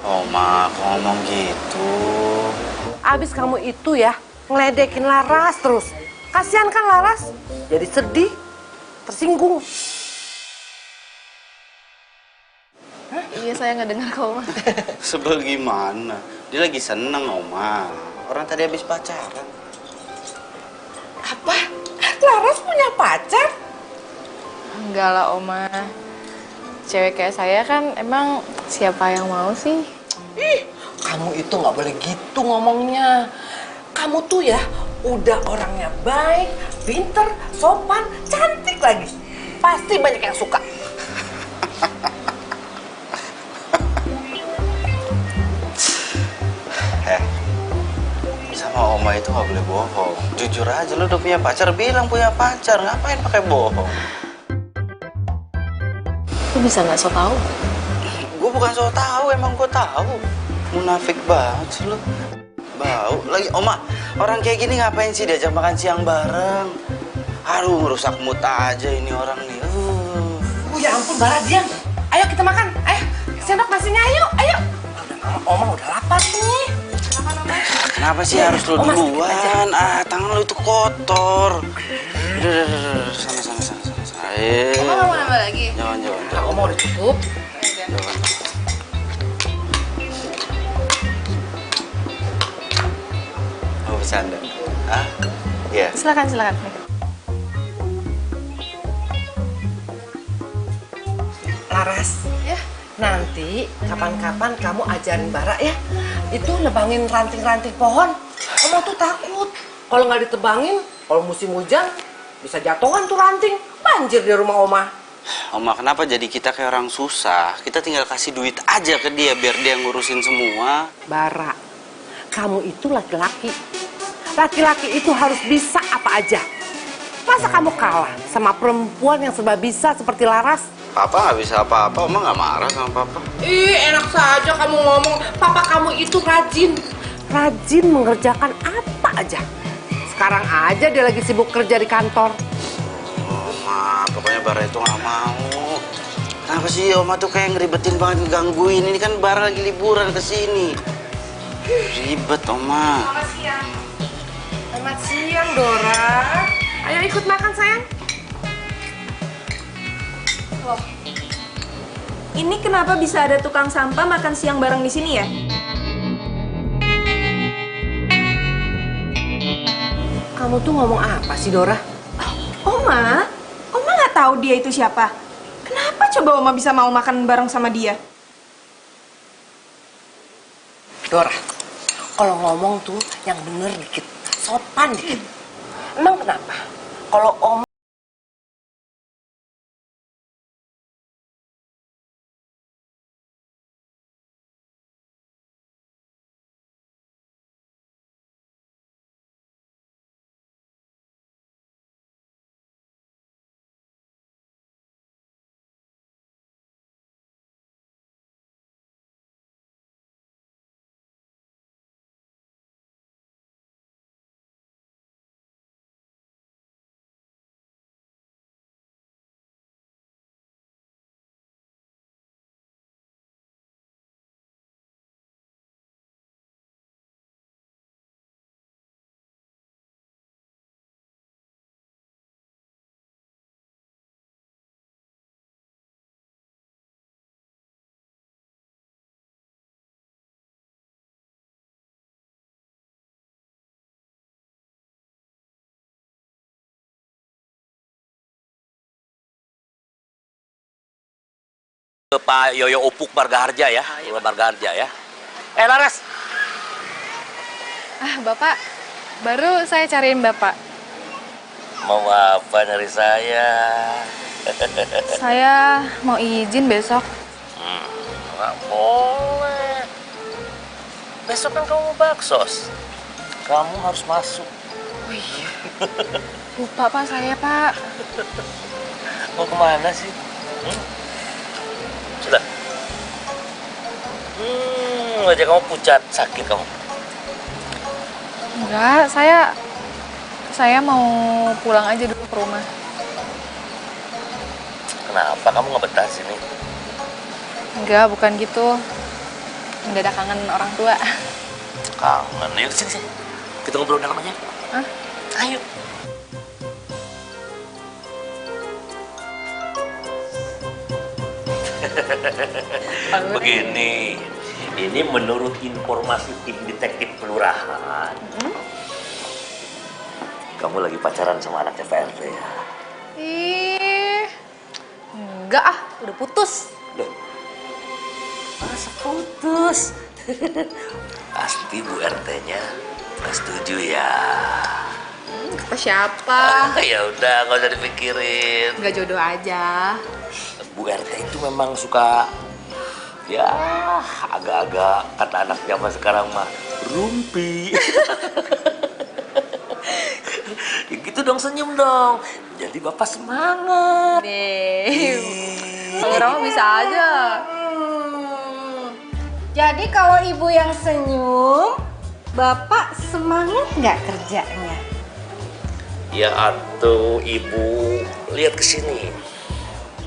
Oma, kok ngomong gitu? Abis kamu itu ya, ngeledekin Laras terus. Kasihan kan Laras, jadi sedih, tersinggung. Iya, saya nggak dengar kok, Ma. Sebel gimana? Dia lagi seneng, Oma. Orang tadi habis pacaran. Apa? Laras punya pacar? Enggak lah, Oma. Cewek kayak saya kan emang siapa yang mau sih? Ih, kamu itu nggak boleh gitu ngomongnya. Kamu tuh ya udah orangnya baik, pinter, sopan, cantik lagi. Pasti banyak yang suka. Sama Oma itu nggak boleh bohong. Jujur aja, lu udah punya pacar, bilang punya pacar. Ngapain pakai bohong? Lu bisa nggak so tau? Gue bukan so tahu, emang gue tahu. Munafik banget sih lu. Bau. Lagi, Oma, orang kayak gini ngapain sih diajak makan siang bareng? Aduh, ngerusak mood aja ini orang nih. Oh ya ampun, Bara, diam. Ayo kita makan. Ayo, sendok nasinya, ayo, ayo. Oma udah lapar nih. Kenapa sih harus lu duluan? Tangan lu itu kotor. Udah, sana. Ayo. Oma nggak mau nambah lagi? Jangan. Oma udah cukup. Jangan. Mau bercanda? Hah? Iya. Silakan. Laras, Ya. nanti kapan-kapan kamu ajarin Bara ya. Itu nebangin ranting-ranting pohon. Oma tuh takut. Kalau nggak ditebangin, kalau musim hujan, Bisa jatuhan tuh ranting, banjir di rumah Oma. Oma, kenapa jadi kita kayak orang susah? Kita tinggal kasih duit aja ke dia biar dia ngurusin semua. Bara, kamu itu laki-laki. Laki-laki itu harus bisa apa aja. Masa kamu kalah sama perempuan yang serba bisa seperti Laras? Papa nggak bisa apa-apa, Oma nggak marah sama Papa. Ih, enak saja kamu ngomong. Papa kamu itu rajin. Rajin mengerjakan apa aja. Sekarang aja dia lagi sibuk kerja di kantor. Oma, pokoknya Bara itu nggak mau. Kenapa sih Oma tuh kayak ngeribetin banget, ngegangguin? Ini kan Bara lagi liburan ke sini. Ribet, Oma. Selamat siang. Selamat siang, Dora. Ayo ikut makan, sayang. Loh, ini kenapa bisa ada tukang sampah makan siang bareng di sini ya? Kamu tuh ngomong apa sih, Dora? Oma nggak tahu dia itu siapa. Kenapa coba Oma bisa mau makan bareng sama dia? Dora, kalau ngomong tuh yang bener dikit, sopan dikit. Emang kenapa? Kalau Om Ke Pak Yoyo Upuk Margaharja ya, Margaharja ya. Laras. Bapak, baru saya cariin Bapak. Mau apa dari saya? Saya mau izin besok. Nggak boleh. Besok kan kamu baksos. Kamu harus masuk. Lupa Pak saya, Pak. Mau kemana sih? Sudah. Wajah kamu pucat, sakit kamu. Enggak, saya mau pulang aja dulu ke rumah. Kenapa kamu nggak betah sini? Enggak, bukan gitu. Mendadak kangen orang tua. Kangen, yuk sini. Kita ngobrol dalam aja. Hah? Ayo. Begini, ini menurut informasi tim detektif kelurahan, kamu lagi pacaran sama anaknya PRT ya? Ih, enggak ah, udah putus. Loh, masa putus? Pasti Bu RT-nya nggak setuju ya? Kata siapa? Ya udah, nggak usah dipikirin. Nggak jodoh aja. Bu RT itu memang suka, ya agak-agak kata anak zaman sekarang mah rumpi. Ya gitu dong, senyum dong. Jadi Bapak semangat. Kalau Rama bisa aja. Jadi kalau ibu yang senyum, Bapak semangat nggak kerjanya? Ya atuh Ibu, lihat ke sini.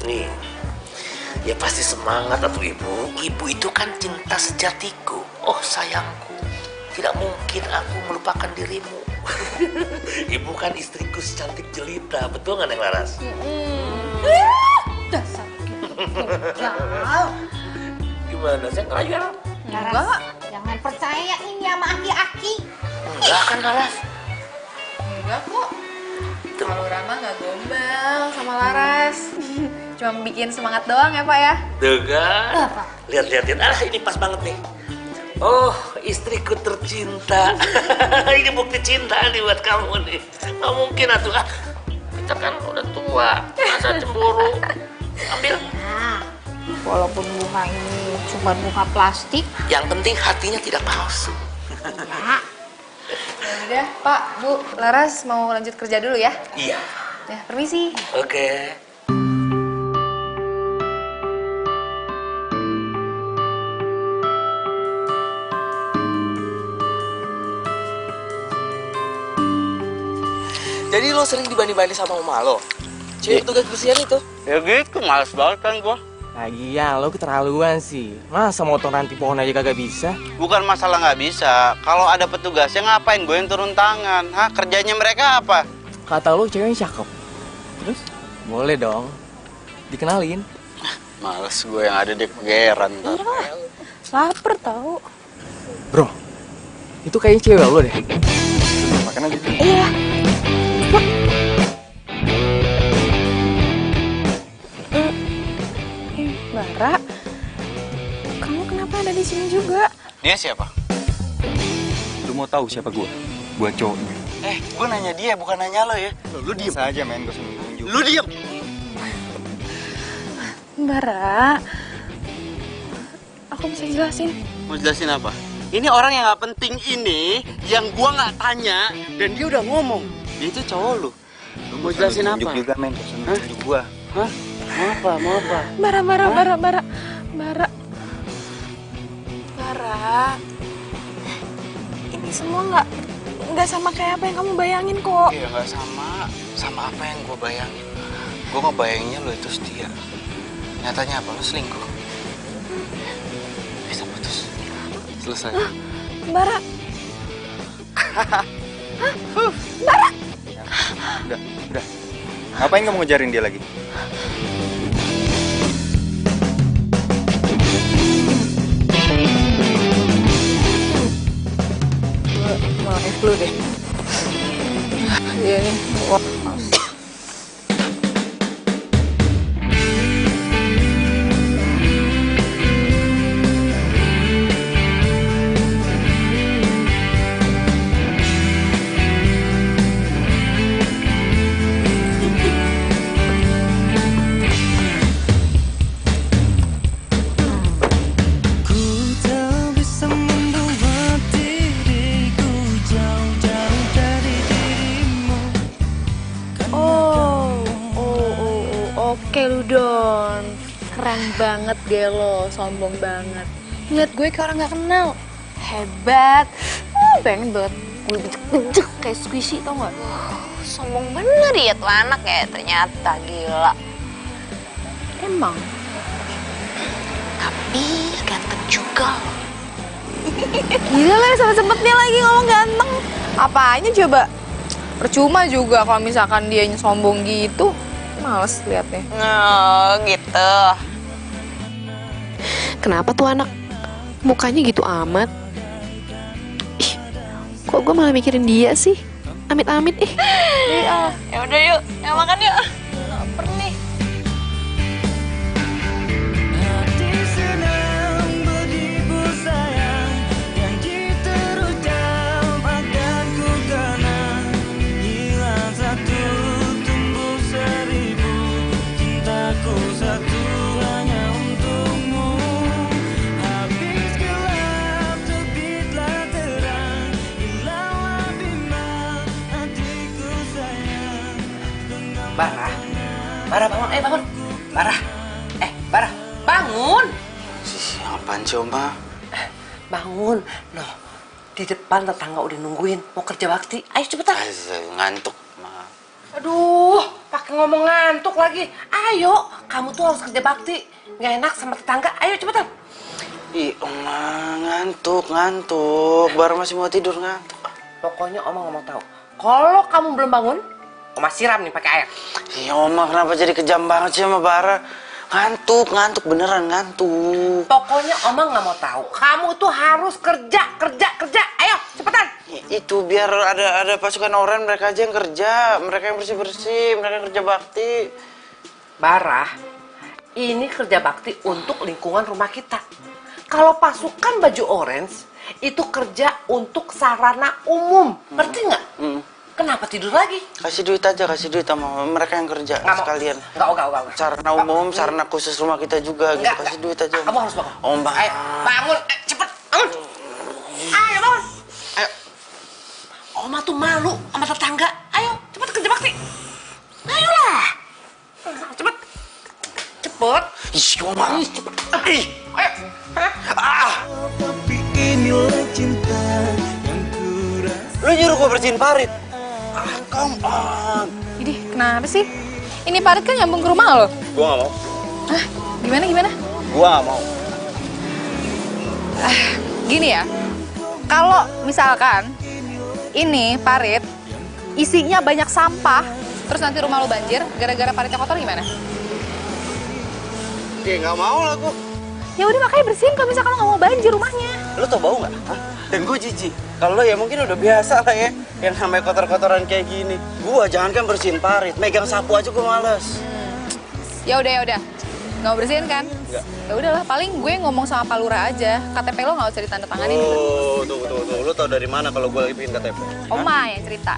Nih. Ya pasti semangat atuh Ibu. Ibu itu kan cinta sejatiku. Oh sayangku, tidak mungkin aku melupakan dirimu. Ibu kan istriku secantik jelita, betul nggak Neng Laras? Dasar Gimana? Saya ngerayu ya? Enggak. Jangan percaya ini sama aki-aki. Enggak kan Laras? Enggak kok. Kalau Rama nggak gombal sama Laras. Cuma bikin semangat doang ya Pak ya? Tuh kan? Lihat. Ah ini pas banget nih. Oh istriku tercinta. Ini bukti cinta nih buat kamu nih. Nggak mungkin atuh. kita kan udah tua, masa cemburu. Ambil. Walaupun bunga ini cuma bunga plastik. Yang penting hatinya tidak palsu. Udah, Pak, Bu, Laras mau lanjut kerja dulu ya? Iya. Ya, permisi. Oke. Jadi lo sering dibanding-banding sama oma lo? Cewek petugas bersihan itu? Ya gitu, males banget kan gua. Lagian lo keterlaluan sih. Masa motong ranting pohon aja kagak bisa? Bukan masalah nggak bisa. Kalau ada petugasnya ngapain gue yang turun tangan? Hah, kerjanya mereka apa? Kata lo ceweknya cakep. Terus? Boleh dong. Dikenalin. Males gue yang ada di kegeran ntar. Laper tau. Bro, itu kayaknya cewek lo deh. Makan aja. Iya. Bara, kamu kenapa ada di sini juga? Dia siapa? Lu mau tahu siapa gua? Gua cowoknya. Gue nanya dia, bukan nanya lo ya. Lu diem saja, men. Gua nunjuk. Lu diem. Bara, aku bisa jelasin. Mau jelasin apa? Ini orang yang nggak penting ini, yang gua nggak tanya, dan dia udah ngomong. Dia itu cowok lu. Lu mau jelasin apa? Nunjuk juga, men. Gua nunjuk gua. Hah? Mau apa? Bara. Ini semua nggak sama kayak apa yang kamu bayangin kok. Iya, nggak sama apa yang gue bayangin. Gue ngebayanginnya lo itu setia. Nyatanya apa? Lo selingkuh. Bisa putus. Selesai. Bara. Bara. Udah. Ngapain kamu ngejarin dia lagi? Mau flu deh. Iya nih. Wah. Oke lu Don, keren banget deh lo, sombong banget. Lihat gue kayak orang gak kenal, hebat. Pengen banget gue bejek-bejek kayak squishy tau gak? Sombong bener ya tuh anak ya, ternyata gila. Emang? Tapi ganteng juga loh. Gila lah, sempet-sempetnya lagi ngomong ganteng. Apanya coba? Percuma juga kalau misalkan dia sombong gitu. Males liatnya. Oh gitu. Kenapa tuh anak? Mukanya gitu amat. Ih, kok gue malah mikirin dia sih? Amit-amit ih. Ya udah yuk, makan yuk. Laper nih. Bara bangun, bangun. Bara, bangun. Apaan sih, Oma? Bangun. Loh, di depan tetangga udah nungguin mau kerja bakti. Ayo cepetan. Ngantuk, Ma. Aduh, pakai ngomong ngantuk lagi. Ayo, kamu tuh harus kerja bakti. Nggak enak sama tetangga. Ayo cepetan. Ih, Oma, ngantuk. Baru masih mau tidur, ngantuk. Pokoknya Oma nggak mau tahu. Kalau kamu belum bangun, Oma siram nih pakai air. Iya, Oma, kenapa jadi kejam banget sih sama Bara? Ngantuk, beneran ngantuk. Pokoknya Oma nggak mau tahu. Kamu tuh harus kerja. Ayo, cepetan. Itu biar ada pasukan orang, mereka aja yang kerja, mereka yang bersih, mereka yang kerja bakti. Bara, ini kerja bakti untuk lingkungan rumah kita. Kalau pasukan baju orange itu kerja untuk sarana umum, ngerti nggak? kenapa tidur lagi? Kasih duit aja, kasih duit sama mereka yang kerja sekalian. Enggak. Sarana umum, sarana khusus rumah kita juga gitu. Kasih duit aja. Kamu harus bangun. Om Bang. Ayo, bangun. Cepet, bangun. Ayo, bangun. Ayo. Oma tuh malu sama tetangga. Ayo, cepet kerja bakti. Ayolah. Cepet. Ih, Oma. Cepet. Ayo. Tapi inilah cinta yang kurasa. Lu nyuruh gua bersihin parit. Come on. Idih, kenapa sih? Ini parit kan nyambung ke rumah lo. Gua nggak mau. Hah? Gimana? Gua nggak mau. Gini ya, kalau misalkan ini parit isinya banyak sampah, terus nanti rumah lo banjir gara-gara paritnya kotor gimana? Ya nggak mau lah gua. Ya udah makanya bersihin kalau misalkan lo nggak mau banjir rumahnya. Lu tau bau nggak? Dan gue jijik. Kalau ya mungkin udah biasa lah ya, yang namanya kotor-kotoran kayak gini. Gua jangan kan bersihin parit, megang sapu aja gua males. Ya udah. Nggak mau bersihin kan? Enggak. Ya udahlah, paling gue ngomong sama Pak Lurah aja. KTP lo nggak usah ditandatanganin. Oh, tuh. Lu tau dari mana kalau gua lagi bikin KTP? Oma yang cerita.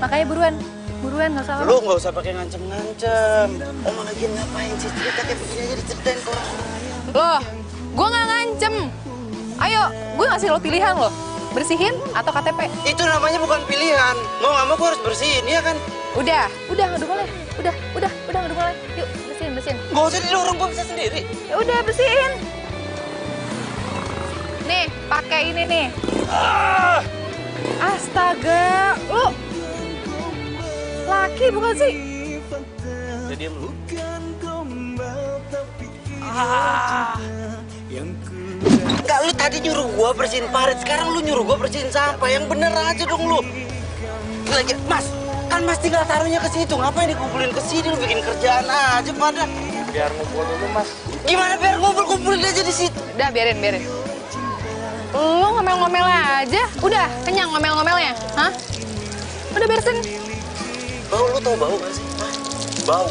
Makanya buruan nggak usah. Lu nggak usah pakai ngancem-ngancem. Oma lagi ngapain sih? Cerita kayak begini aja diceritain ke orang. Loh, gue nggak ngancem. Ayo, gue ngasih lo pilihan lo. Bersihin atau KTP? Itu namanya bukan pilihan. Mau nggak mau gua harus bersihin, iya kan? Udah boleh. Udah boleh. Yuk, bersihin. Gak usah didorong, gua bisa sendiri. Ya udah, bersihin. Nih, pakai ini nih. Astaga, lu laki bukan sih? Jadi lu. Enggak, lu tadi nyuruh gua bersihin parit, sekarang lu nyuruh gua bersihin sampah. Yang bener aja dong lu. Lagi, Mas, kan Mas tinggal taruhnya ke situ. Ngapain dikumpulin ke sini? Lu bikin kerjaan aja pada. Biar ngumpul dulu, Mas. Gimana biar kumpulin aja di situ? Udah, biarin. Lu ngomel-ngomel aja. Udah, kenyang ngomel-ngomelnya. Hah? Udah beresin. Bau, lu tau bau gak sih? Hah? Bau.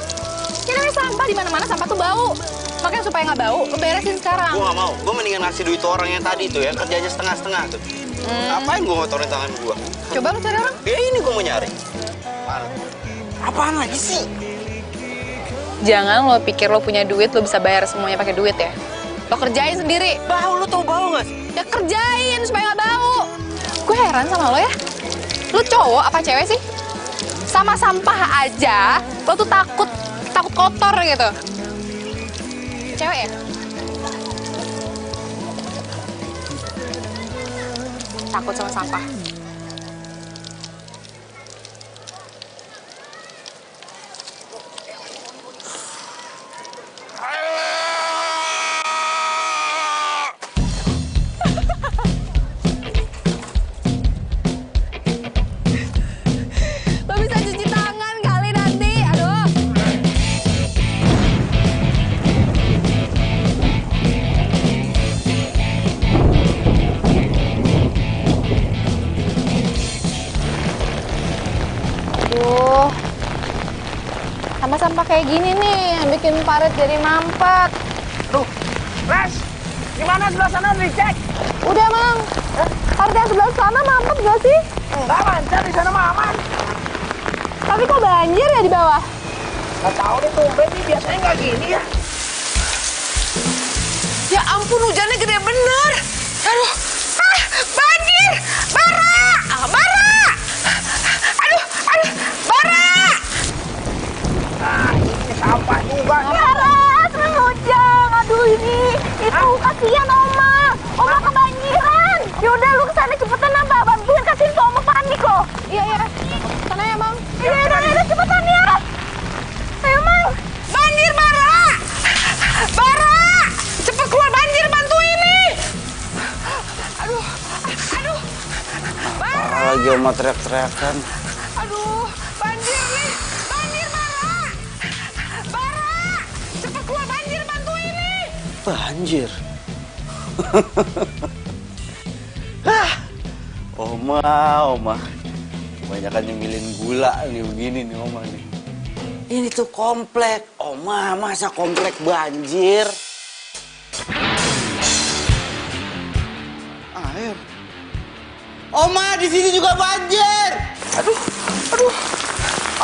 Ya namanya sampah, di mana-mana sampah tuh bau. Makanya supaya nggak bau, lu beresin sekarang. Gua nggak mau. Gua mendingan ngasih duit tuh orang yang tadi tuh ya, kerjanya setengah-setengah tuh. Ngapain gua ngotorin tangan gua? Coba lu cari orang. Ya ini gua mau nyari. Apaan lagi sih? Jangan lo pikir lo punya duit, lo bisa bayar semuanya pakai duit ya. Lo kerjain sendiri. Bau, lu tau bau nggak sih? Ya kerjain supaya nggak bau. Gue heran sama lo ya. Lo cowok apa cewek sih? Sama sampah aja, lo tuh takut kotor gitu. Cewek ya? Takut sama sampah. Lo bisa cuci tangan kali nanti, aduh. Aduh, sampah-sampah kayak gini nih yang bikin parit jadi mampet. Duh, Les, gimana sebelah sana dicek? Udah, Mang. Parit yang sebelah sana mampet gak sih? Enggak, lancar di sana mah aman. Tapi kok banjir ya di bawah? Nggak tahu nih, tumben nih, biasanya nggak gini ya. Ya ampun, hujannya gede bener. Aduh, banjir! Bara! Aduh, Bara! Ini sampah juga. Laras, hujan. Aduh ini, itu kasihan Oma kebanjiran. Yaudah lu kesana cepetan apa? Bantuin kasihin ke Oma, panik loh. Iya. Sana ya, Mang. Iya, cepetan ya. Ayo, Mang. Banjir, Bara! Cepet keluar banjir, bantuin nih! Aduh, Bara! Lagi Oma teriak-teriakan. Aduh, banjir nih! Banjir, Bara! Cepet keluar banjir, bantuin nih! Banjir. Oma. Kebanyakan nyemilin gula nih begini nih Oma nih. Ini tuh komplek. Oma, masa komplek banjir? Air. Oma, di sini juga banjir. Aduh.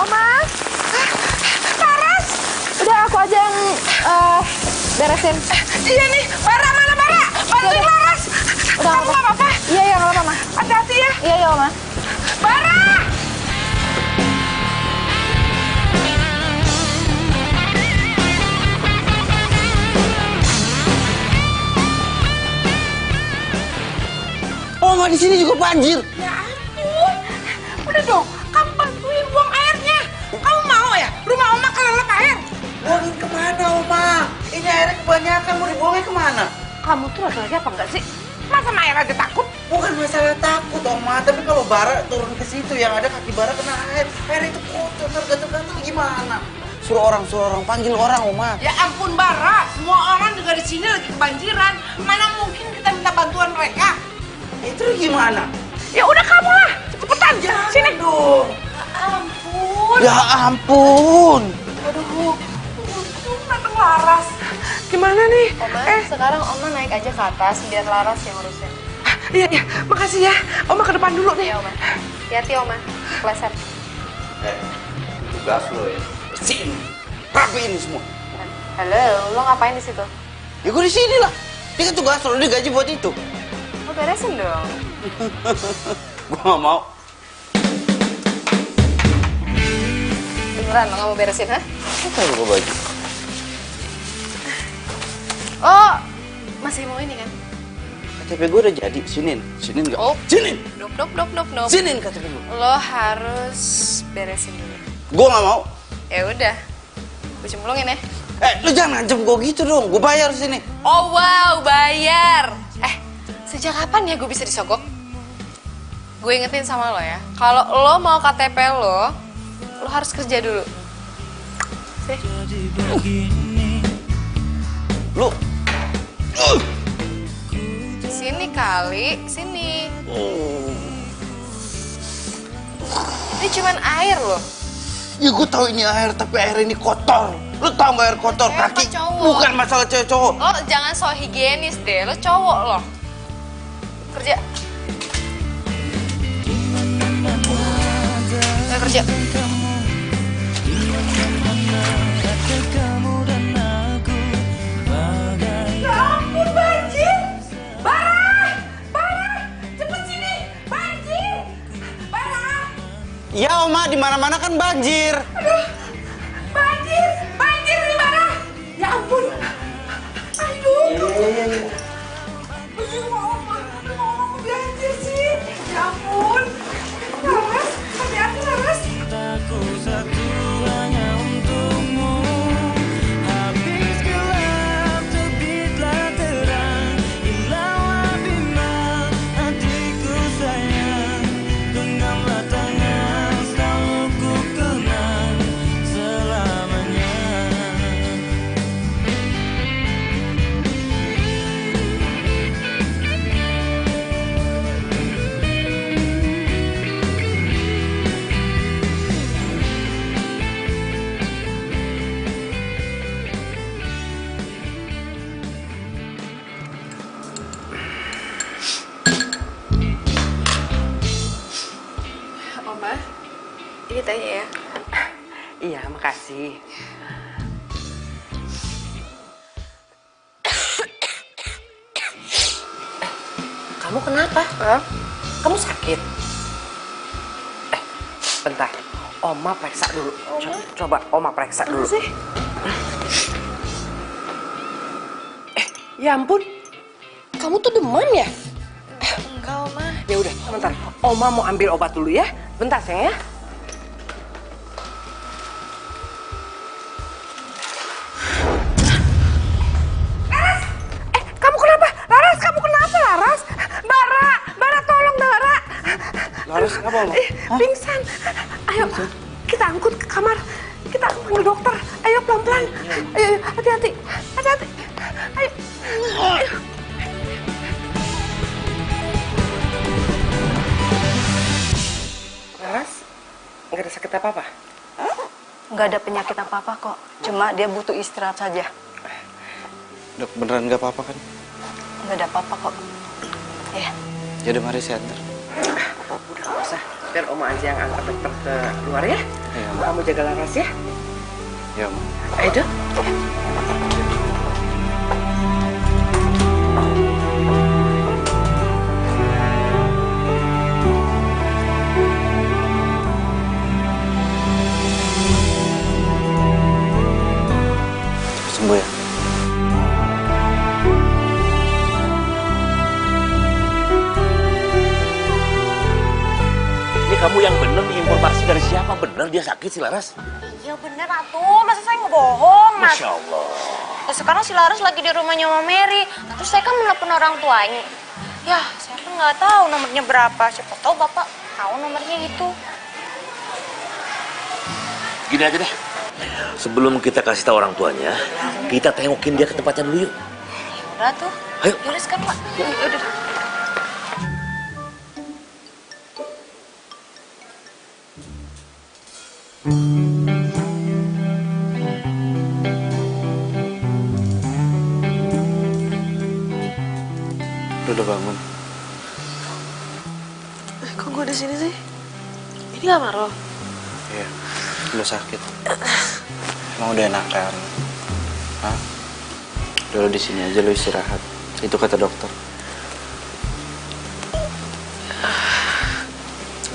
Oma. Laras. Udah aku aja yang beresin. Iya nih, Bara mana Bara? Bantuin Laras. Udah kamu nggak apa-apa? Iya, nggak apa-apa, Ma. Hati-hati ya. Iya, Oma. Bara! Oma, di sini juga banjir. Ya ampun. Udah dong, kamu bantuin buang airnya. Kamu mau ya rumah Oma kelelep air? Buangin kemana, Oma? Ini airnya kebanyakan, mau dibuangnya kemana? Kamu tuh laki-laki apa enggak sih? Masa Maya aja takut? Bukan masalah takut, Oma. Tapi kalau Bara turun ke situ, yang ada kaki Bara kena air. Air itu kotor, gatel-gatel gimana? Suruh orang, panggil orang, Oma. Ya ampun Bara, semua orang juga di sini lagi kebanjiran. Mana mungkin kita minta bantuan mereka? Itu gimana? Ya udah kamu lah, cepetan. Jangan sini dong. Ampun. Ya ampun. Aduh, untung datang Laras. Gimana nih? Oma, sekarang Oma naik aja ke atas biar Laras yang urusin. Iya, makasih ya. Oma ke depan dulu nih. Iya, Oma. Hati-hati, Oma. Keleset. Tugas lo ya. Bersihin, rapiin semua. Halo, lo ngapain di situ? Ya gue di sini lah. Dia kan tugas lo, dia gaji buat itu. Lo beresin dong. Gue gak mau. Beneran lo gak mau beresin, ha? Apa yang gue baju? Oh, masih mau ini kan? KTP gue udah jadi, sinin gak? Oh. Sinin! Nope. Sinin KTP gue. Lo harus beresin dulu. Gue gak mau. Ya udah, gue cemplungin ya. Lu jangan ngancem gue gitu dong, gue bayar sini. Oh wow, bayar. Sejak kapan ya gue bisa disogok? Gue ingetin sama lo ya, kalau lo mau KTP lo harus kerja dulu. Lu. Sini kali, sini. Ini cuman air loh. Ya gue tahu ini air, tapi air ini kotor. Lu tau gak air kotor? Kaki bukan masalah cewek cowok. Lo jangan so higienis deh, lo cowok lo. Kerja. Ayo kerja. Ya ampun, banjir! Bara! Cepet sini! Banjir! Bara! Iya, Oma, di mana-mana kan banjir. Aduh! Banjir nih, Bara! Ya ampun! Aduh! Iya. Aduh, Oma banjir sih! Ya ampun! Laras, hati-hati, Laras! Aku satu hanya untukmu. Habis gelap terbitlah terang. Hilanglah bimbang hatiku sayang. Genggamlah tangan selalu ku kenang selamanya. Oma, ini tanya ya. Iya, makasih. Kamu kenapa? Kamu sakit? Bentar. Oma periksa dulu. Coba Oma periksa dulu. Sih? Ya ampun. Kamu tuh demam ya? Enggak, Oma. Ya udah, sebentar. Oma mau ambil obat dulu ya. Bentar, sayang ya. Kamu kenapa? Laras, kamu kenapa, Laras? Bara, tolong, Bara. Laras, kenapa, Oma? Pingsan. Ayo, kita angkut ke kamar. Kita panggil dokter. Ayo, pelan-pelan. Ayo, hati-hati. Hati-hati. Ayo. Laras, nggak ada sakit apa-apa? Nggak ada penyakit apa-apa kok. Cuma dia butuh istirahat saja. Dok, beneran gak apa-apa kan? Nggak ada apa-apa kok. Ya. Yaudah, mari saya antar. biar Oma aja yang antar dokter ke luar ya. Iya, Kamu jaga Laras ya. Ya, Ma. Ayo, Dok. Sembuh ya. Ini kamu yang bener nih, informasi dari siapa? Bener dia sakit si Laras? Iya bener atuh, masa saya ngebohong, Mas? Masya Allah. Ya, sekarang si Laras lagi di rumahnya Mama Mary. Terus saya kan menelepon orang tuanya. Ya, saya kan nggak tahu nomornya berapa. Siapa tahu Bapak tahu nomornya itu. Gini aja deh. Sebelum kita kasih tahu orang tuanya, kita tengokin dia ke tempatnya dulu yuk. Udah tuh. Ayo. Yaudah sekarang, Pak. Yaudah. Lu udah bangun? Kok gue di sini sih? Ini kamar lo? Iya. Lu sakit. Emang udah enakan? Hah? Udah lu di sini aja, lu istirahat. Itu kata dokter.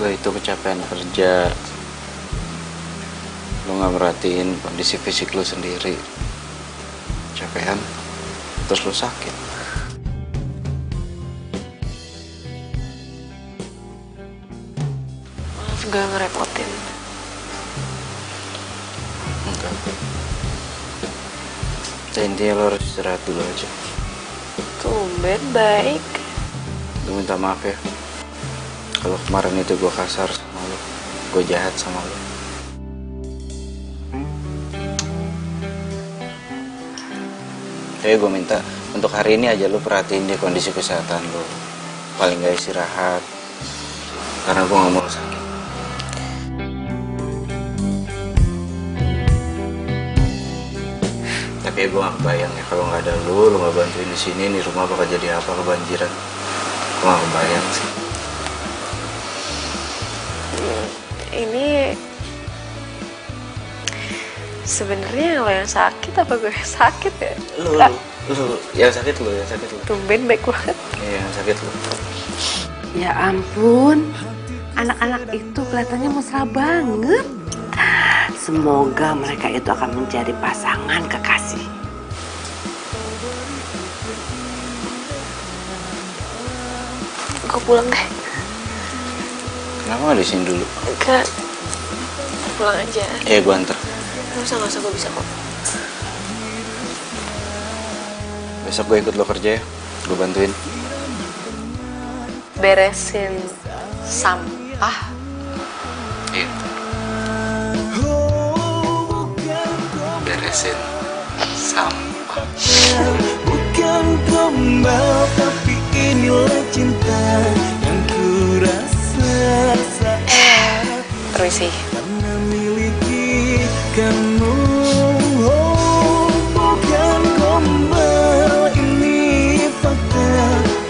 Lu itu kecapean kerja. Lu nggak merhatiin kondisi fisik lu sendiri. Kecapean, terus lu sakit. Maaf gak ngerepotin. Enggak. Ya, intinya lo harus istirahat dulu aja. Tumben baik. Gue minta maaf ya. Kalau kemarin itu gue kasar sama lo. Gue jahat sama lo. Jadi gue minta untuk hari ini aja lo perhatiin deh kondisi kesehatan lo. Paling gak istirahat. Karena gue gak mau lo sakit. Tapi gue gak kebayang ya kalau nggak ada lu nggak bantuin di sini, nih rumah bakal jadi apa, kebanjiran. Gue gak kebayang sih. Ini sebenarnya lo yang sakit apa gue yang sakit ya? Lu yang sakit lu, yang sakit lu. Tumben baik banget. Iya, yang sakit lu. Ya ampun, anak-anak itu kelihatannya mesra banget. Semoga mereka itu akan menjadi pasangan kekasih. Gue pulang deh. Kenapa nggak di sini dulu? Enggak. Pulang aja. Iya, gue anter. Nggak usah, gue bisa kok. Besok gue ikut lo kerja ya. Gue bantuin. Beresin sampah. Iya. Beresin sampah. Bukan gombal tapi inilah cinta yang ku rasa saat Permisi. karena miliki kamu. Oh, bukan gombal ini fakta.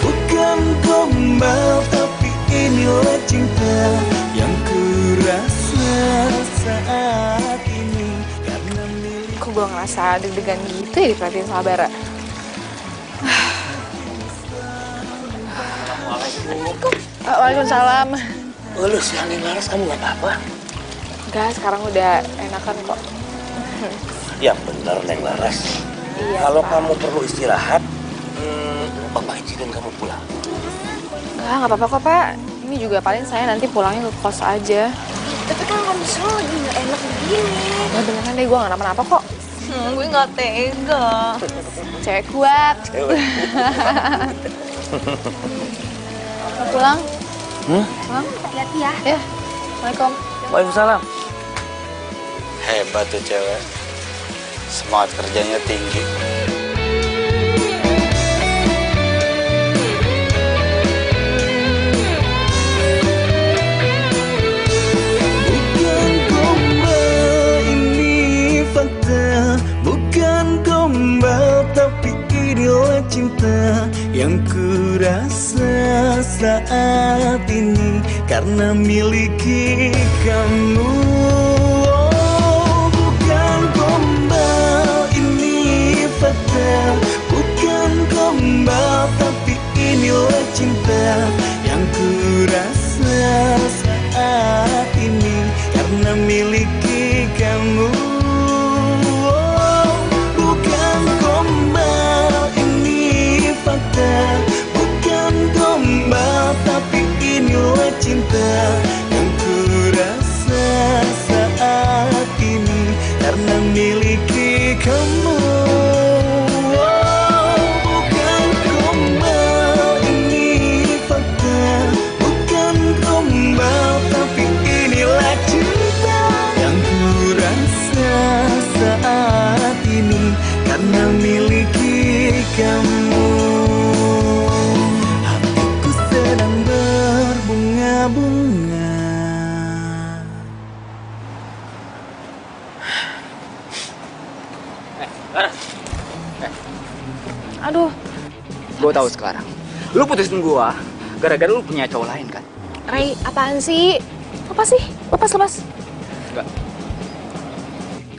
Bukan gombal tapi inilah cinta yang ku rasa saat ini karena miliki. Kok gue ngerasa deg-degan gitu ya diperhatiin sama Bara? Waalaikumsalam. Oh, lu siangin Laras, kamu gak apa-apa? Enggak, sekarang udah enakan kok. Ya bener, Neng Laras. Iya, Kalau Pak. kamu perlu istirahat, Bapak izinin kamu pulang. Nggak apa-apa kok, Pak. Ini juga paling saya nanti pulangnya ke kos aja. Tapi kan kondisi lo lagi nggak enak begini. Ya beneran deh, gue nggak kenapa-napa kok. Gue nggak tega. Cewek kuat. Mau pulang? Pulang? Hati-hati ya. Ya. Assalamualaikum. Waalaikumsalam. Hebat tuh cewek. Semangat kerjanya tinggi. Bukan gombal ini fakta. Bukan gombal tapi inilah cinta yang ku rasa saat ini karena miliki kamu. Oh, bukan gombal ini fakta, bukan gombal tapi inilah cinta yang ku rasa saat ini karena miliki kamu. Oh, bukan gombal ini fakta, bukan gombal tapi inilah cinta yang ku rasa saat ini karena miliki kamu. Oh, bukan gombal ini fakta, bukan gombal tapi inilah cinta yang ku rasa saat ini karena miliki kamu. Hatiku sedang berbunga-bunga. Aduh, Gue tahu sekarang. Lu putusin gua gara-gara lu punya cowok lain kan? Ray, apaan sih? Apa sih? Lepas. Enggak.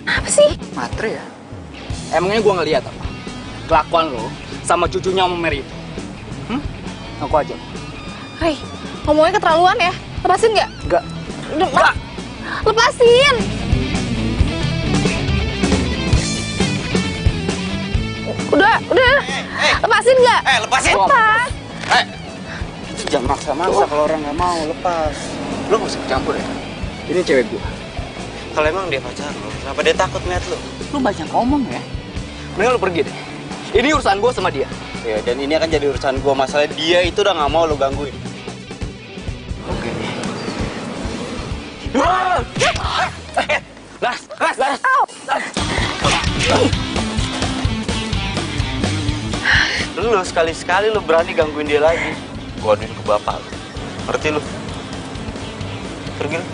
Apa sih? Matre ya? Emangnya gua ngeliat apa? Kelakuan lo sama cucunya Om Mary itu. Aku aja. Ray, ngomongnya keterlaluan ya. Lepasin nggak? Enggak. Udah, lepasin! Udah. Lepasin nggak? Lepasin. Lepas. Itu jangan maksa-maksa kalau orang nggak mau lepas. Lu nggak usah campur ya. Ini cewek gua. Kalau emang dia pacar lo, kenapa dia takut ngeliat lo? Lu banyak ngomong ya. Mending lu pergi deh. Ini urusan gua sama dia. Ya, dan ini akan jadi urusan gua. Masalah dia itu udah nggak mau lo gangguin. Oke. Las. Lu sekali-sekali lu berani gangguin dia lagi, gua aduin ke bapak lu. Ngerti lu? Pergi lu.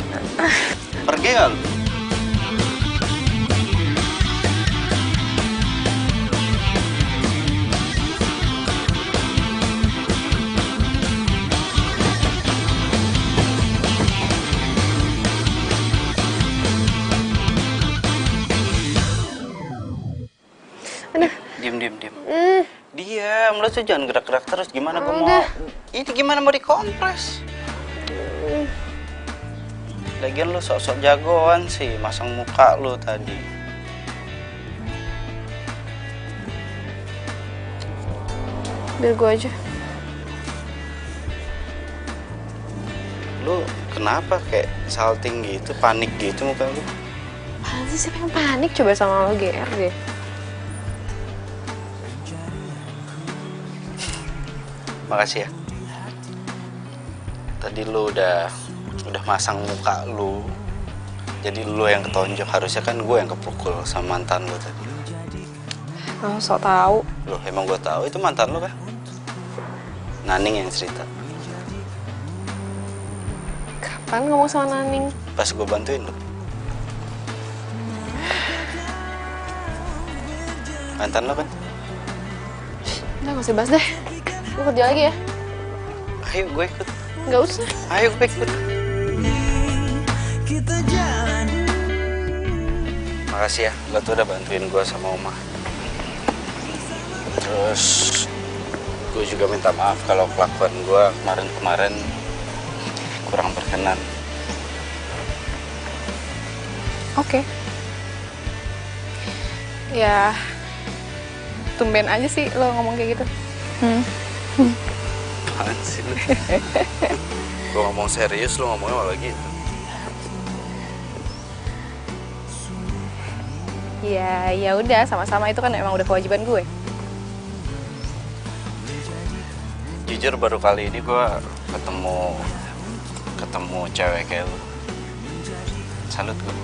Pergi nggak lu? Diam. Diam, lu tuh jangan gerak-gerak terus. Gimana gua mau? Ini gimana mau dikompres? Lagian lu sok-sok jagoan sih, masang muka lu tadi. Biar gue aja. Lu kenapa kayak salting gitu, panik gitu muka lu? Apaan sih, siapa yang panik coba sama lo, GR deh. Makasih ya. Tadi lu udah masang muka lu. Jadi lu yang ketonjok, harusnya kan gue yang kepukul sama mantan lu tadi. Oh, sok tahu. Loh, emang gue tahu itu mantan lu kan? Naning yang cerita. Kapan ngomong sama Naning? Pas gue bantuin lu. Mantan lu kan? Udah, gak usah bahas deh. Gue kerja lagi ya. Ayo gue ikut. Gak usah. Ayo gue ikut. Makasih ya, lo tuh udah bantuin gue sama Oma. Terus gue juga minta maaf kalau kelakuan gue kemarin kurang berkenan. Oke. Ya, tumben aja sih lo ngomong kayak gitu. Apaan sih lu? Gue ngomong serius, lo ngomongnya malah gitu. Ya udah, sama-sama, itu kan emang udah kewajiban gue. Jujur baru kali ini gue ketemu cewek kayak lu. Salut gue.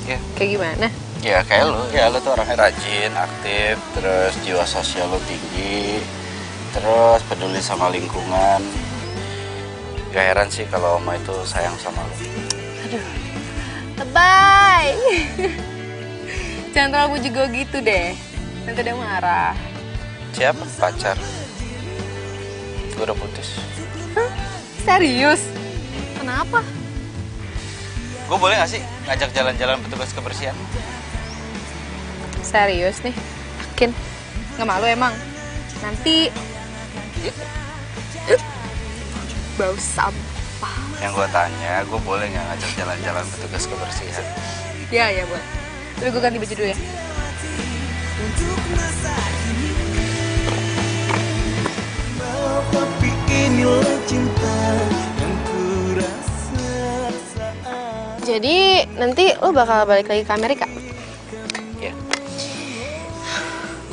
Ya. Kayak gimana? Ya kayak lu, ya lu tuh orangnya rajin, aktif, terus jiwa sosial lu tinggi, terus peduli sama lingkungan. Gak heran sih kalau Oma itu sayang sama lu. Aduh, lebay. Jangan terlalu puji gue gitu deh, nanti dia marah. Siapa? Pacar? Gue udah putus. Hah? Serius? Kenapa? Gue boleh gak sih ngajak jalan-jalan petugas kebersihan? Serius nih? Yakin? Nggak malu emang? Nanti bau sampah. Yang gue tanya, gue boleh gak ngajak jalan-jalan petugas kebersihan? Ya boleh. Tapi gue ganti baju dulu ya. Tapi inilah cinta yang ku rasa saat. Jadi nanti lo bakal balik lagi ke Amerika? Iya.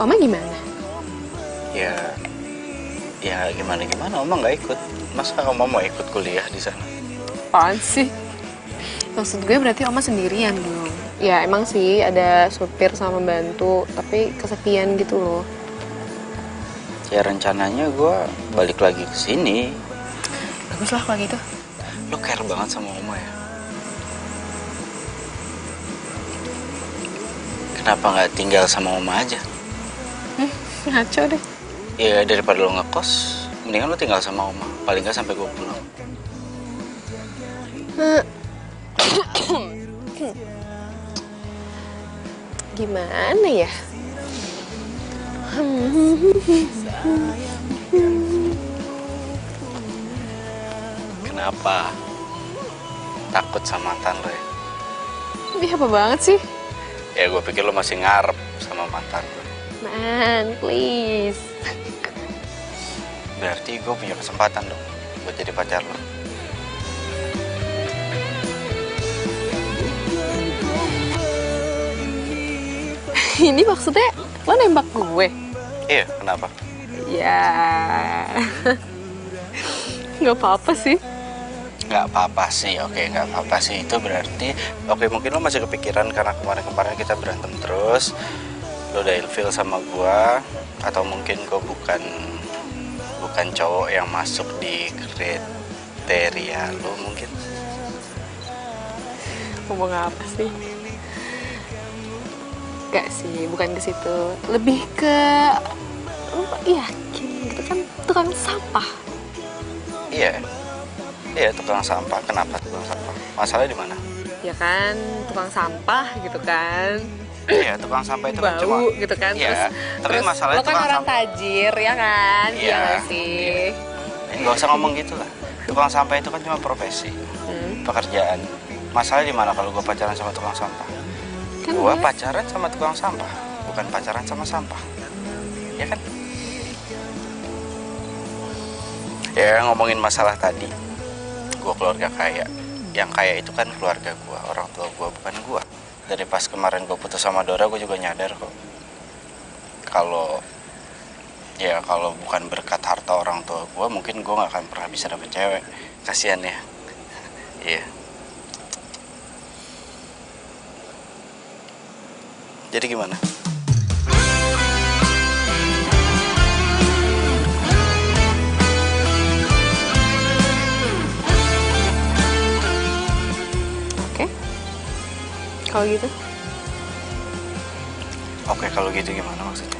Oma gimana? Ya gimana? Oma nggak ikut. Masa Oma mau ikut kuliah di sana? Apaan sih? Maksud gue berarti Oma sendirian dong. Ya emang sih ada supir sama pembantu, tapi kesepian gitu loh. Ya rencananya gue balik lagi ke sini. Bagus lah kalau gitu. Lo care banget sama Oma ya? Kenapa nggak tinggal sama Oma aja? Ngaco deh. Ya daripada lo ngekos, mendingan lo tinggal sama Oma. Paling nggak sampai gue pulang. Gimana ya? Kenapa? Takut sama mantan lo ya? Ini apa banget sih? Ya gue pikir lo masih ngarep sama mantan lo. Man, please. Berarti gue punya kesempatan dong buat jadi pacar lo. Ini maksudnya lo nembak gue? Iya, kenapa? Ya, nggak apa-apa sih. Nggak apa-apa sih, oke, nggak apa-apa sih. Itu berarti, oke, mungkin lo masih kepikiran karena kemarin-kemarin kita berantem terus. Lo udah ilfil sama gua, atau mungkin gua bukan cowok yang masuk di kriteria lo mungkin. Ngomong apa sih? Gak sih, bukan ke situ. Lebih ke lo yakin gitu kan tukang sampah. Iya, tukang sampah. Kenapa tukang sampah? Masalahnya di mana? Ya kan, tukang sampah gitu kan. Iya, tukang sampah itu kan cuma bau gitu kan. Iya, tapi terus masalahnya lo kan tukang orang sampah. tajir ya kan? Iya gak sih? Nggak usah ngomong gitu lah. Tukang sampah itu kan cuma profesi, pekerjaan. Masalahnya di mana kalau gue pacaran sama tukang sampah? Kan Gue pacaran sama tukang sampah, bukan pacaran sama sampah. Ya kan? Ya ngomongin masalah tadi, gue keluarga kaya. Yang kaya itu kan keluarga gue, orang tua gue, bukan gue. Dari pas kemarin gue putus sama Dora, gue juga nyadar kok. Kalau bukan berkat harta orang tua gue, mungkin gue gak akan pernah bisa dapet cewek. Kasian ya. Iya. Jadi gimana? Oke. Kalau gitu? Oke, kalau gitu gimana maksudnya?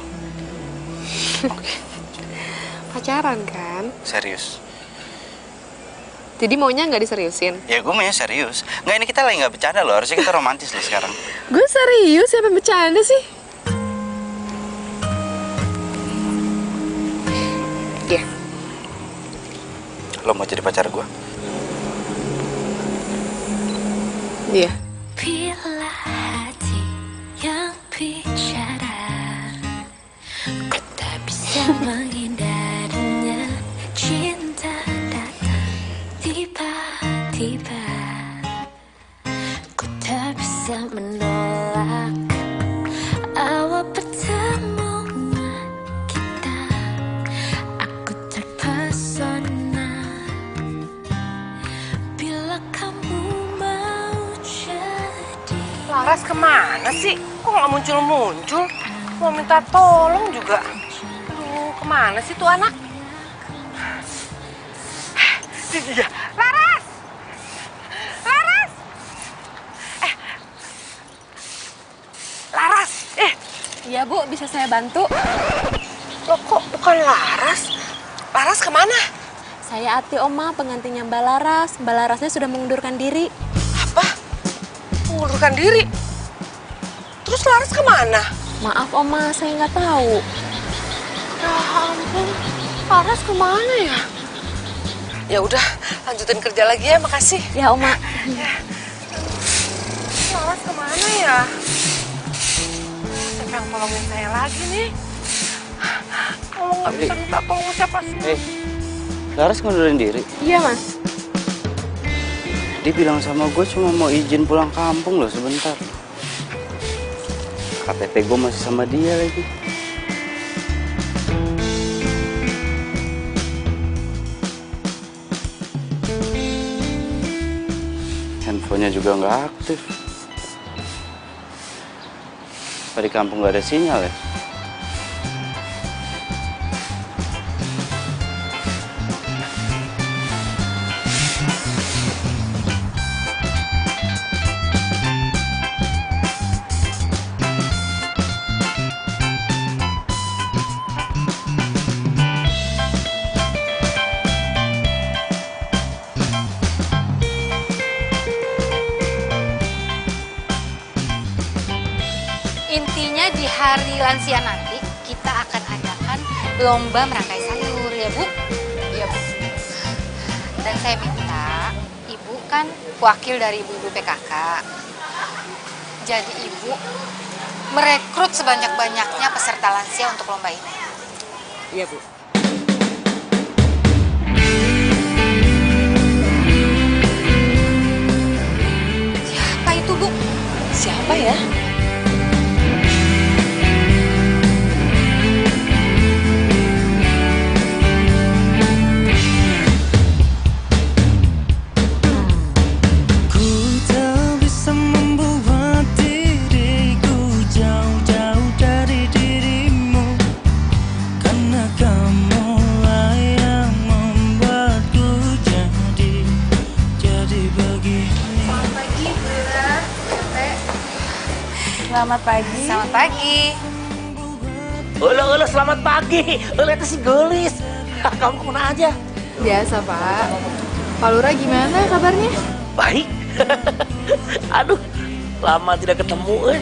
Pacaran kan? Serius? Jadi maunya nggak diseriusin? Ya gue maunya serius. Nggak, ini kita lagi nggak bercanda loh. Harusnya kita romantis loh sekarang. Gue serius, siapa yang bercanda sih? Iya. Lo mau jadi pacar gue? Iya. Bila hati yang bicara, ku tak bisa menghindarinya. Cinta datang tiba-tiba, ku tak bisa menolak awal pertemuan kita. Aku terpesona bila kamu mau jadi. Laras kemana sih? Kok nggak muncul-muncul? Mau minta tolong juga. Aduh, kemana sih tuh anak? Iya, Laras! Laras! Laras! Iya Bu, bisa saya bantu? Loh kok bukan Laras? Laras kemana? Saya Ati Oma, pengantinnya Mbak Laras. Mbak Larasnya sudah mengundurkan diri. Apa? Mengundurkan diri? Terus Laras kemana? Maaf Oma, saya nggak tahu. Ya ampun, Laras kemana ya? Ya udah, lanjutin kerja lagi ya, makasih. Ya Oma. Ya. Laras kemana ya? Siapa yang tolongin saya lagi nih? Kalau nggak bisa minta tolong siapa sih? Laras ngundurin diri. Iya Mas. Dia bilang sama gue cuma mau izin pulang kampung loh sebentar. KTP gue masih sama dia lagi. Handphonenya juga nggak aktif. Apa di kampung nggak ada sinyal ya? Intinya di hari lansia nanti kita akan adakan lomba merangkai sayur ya Bu? Iya Bu. Dan saya minta Ibu kan wakil dari ibu-ibu PKK. Jadi Ibu merekrut sebanyak-banyaknya peserta lansia untuk lomba ini. Iya Bu. Siapa itu Bu? Siapa ya? Selamat pagi. Selamat pagi. Olah, selamat pagi. Lihat si gelis. Kamu kemana aja? Biasa, Pak. Pak Lurah gimana kabarnya? Baik. Aduh, lama tidak ketemu.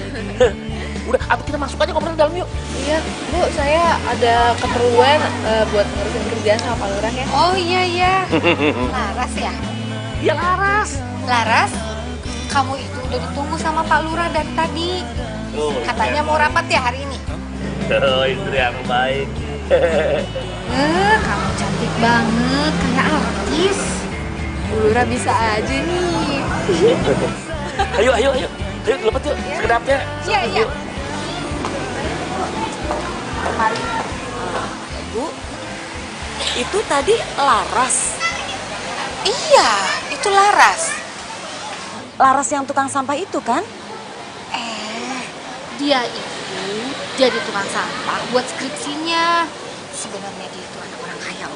Udah, apa kita masuk aja ngobrol dalam yuk. Iya, Bu, saya ada keperluan buat ngurusin kerjaan sama Pak Lurah ya. Oh iya. Laras ya? Iya Laras. Laras, kamu itu udah ditunggu sama Pak Lurah dari tadi. Katanya mau rapat ya hari ini. Oh, istri yang baik. Kamu cantik banget, kayak artis. Bu Lurah bisa aja nih. Ayo, lepet yuk, sekedapnya. Iya. Mari. Bu, itu tadi Laras. Iya, itu Laras. Laras yang tukang sampah itu kan? Dia itu jadi tukang sampah buat skripsinya. Sebenarnya dia itu anak orang kaya.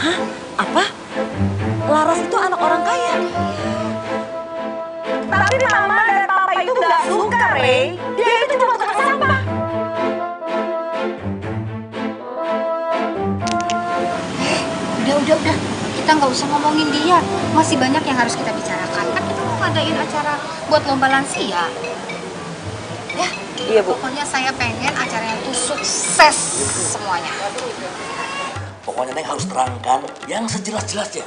Hah? Apa? Laras itu anak orang kaya? Tapi mama dan papa itu nggak suka, Rey. Dia itu cuma tukang sampah. Udah. Kita nggak usah ngomongin dia. Masih banyak yang harus kita bicarakan. Kan kita mau ngadain acara buat lomba lansia. Ya, iya Bu. Pokoknya saya pengen acaranya itu sukses semuanya. Pokoknya Neng harus terangkan yang sejelas-jelasnya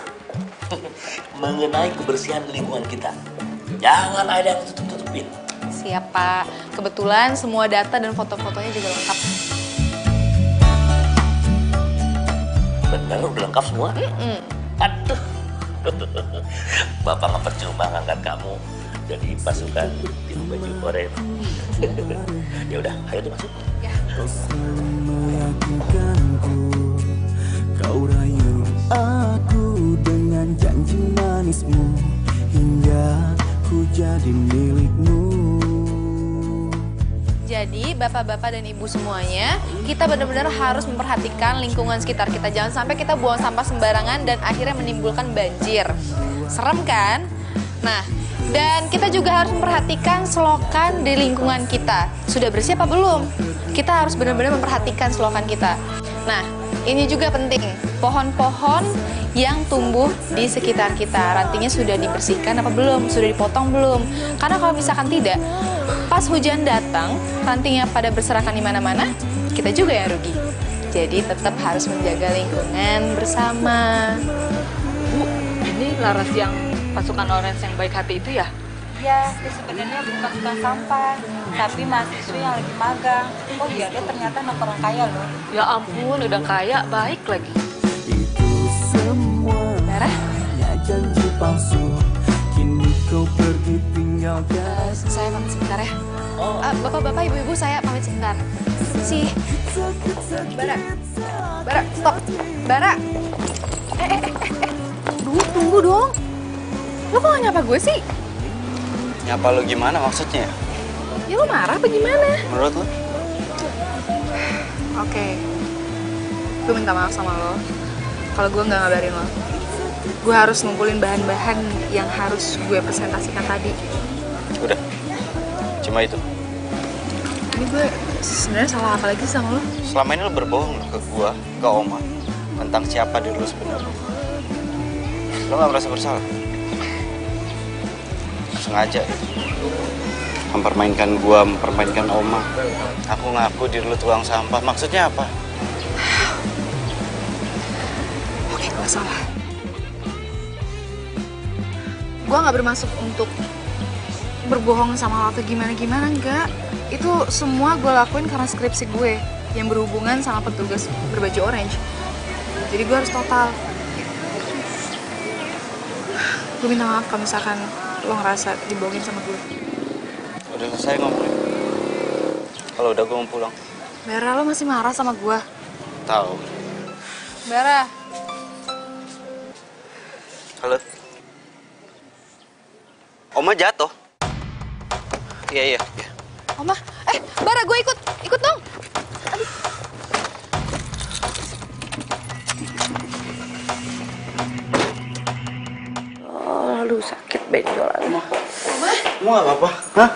mengenai kebersihan lingkungan kita. Jangan ada yang tutup-tutupin. Siap, Pak. Kebetulan semua data dan foto-fotonya juga lengkap. Bener, udah lengkap semua? Aduh. Bapak nggak percuma ngangkat kamu jadi pasukan tim baju oren. Ya udah, ayo tuh masuk. Ya. Kau rayu aku dengan janji manismu hingga ku jadi milikmu. Jadi bapak-bapak dan ibu semuanya, kita benar-benar harus memperhatikan lingkungan sekitar kita. Jangan sampai kita buang sampah sembarangan dan akhirnya menimbulkan banjir. Serem kan? Nah, dan kita juga harus memperhatikan selokan di lingkungan kita. Sudah bersih apa belum? Kita harus benar-benar memperhatikan selokan kita. Nah, ini juga penting. Pohon-pohon yang tumbuh di sekitar kita, rantingnya sudah dibersihkan apa belum? Sudah dipotong belum? Karena kalau misalkan tidak, pas hujan datang, rantingnya pada berserakan di mana-mana, kita juga yang rugi. Jadi tetap harus menjaga lingkungan bersama. Bu, ini Laras yang pasukan orange yang baik hati itu ya? Ya, dia sebenarnya bukan tukang sampah, tapi mahasiswa yang lagi magang. Oh iya, dia ternyata anak orang kaya loh. Ya ampun, udah kaya, baik lagi. Darah? Hanya janji palsu, kini kau pergi tinggalkan. Saya pamit sebentar ya. Bapak-bapak, ibu-ibu, saya pamit sebentar. Si Bara, stop. Bara. Tunggu dong. Lo kok gak nyapa gue sih? Nyapa lo gimana maksudnya? Ya lo marah apa gimana? Menurut lo? Oke. Gue minta maaf sama lo kalau gue nggak ngabarin lo. Gue harus ngumpulin bahan-bahan yang harus gue presentasikan tadi. Udah. Cuma itu. Ini gue sebenarnya salah apa lagi sama lo? Selama ini lo berbohong ke gua, ke Oma, tentang siapa diri lo sebenarnya. Lo nggak merasa bersalah? Sengaja mempermainkan gua, mempermainkan Oma. Aku ngaku diri lo tukang sampah. Maksudnya apa? Oke, gue salah. Gue nggak bermaksud untuk berbohong sama lo atau gimana-gimana, enggak. Itu semua gue lakuin karena skripsi gue yang berhubungan sama petugas berbaju orange. Jadi gue harus total. Gue minta maaf kalau misalkan lo ngerasa dibohongin sama gue. Udah selesai ngomongnya. Kalau udah gue mau pulang. Bara, lo masih marah sama gue? Tahu. Bara. Halo. Oma jatuh. Iya. Oma, Bara, gue ikut dong. Aduh. Aduh, sakit benjolan. Oma? Oma gak apa-apa? Hah?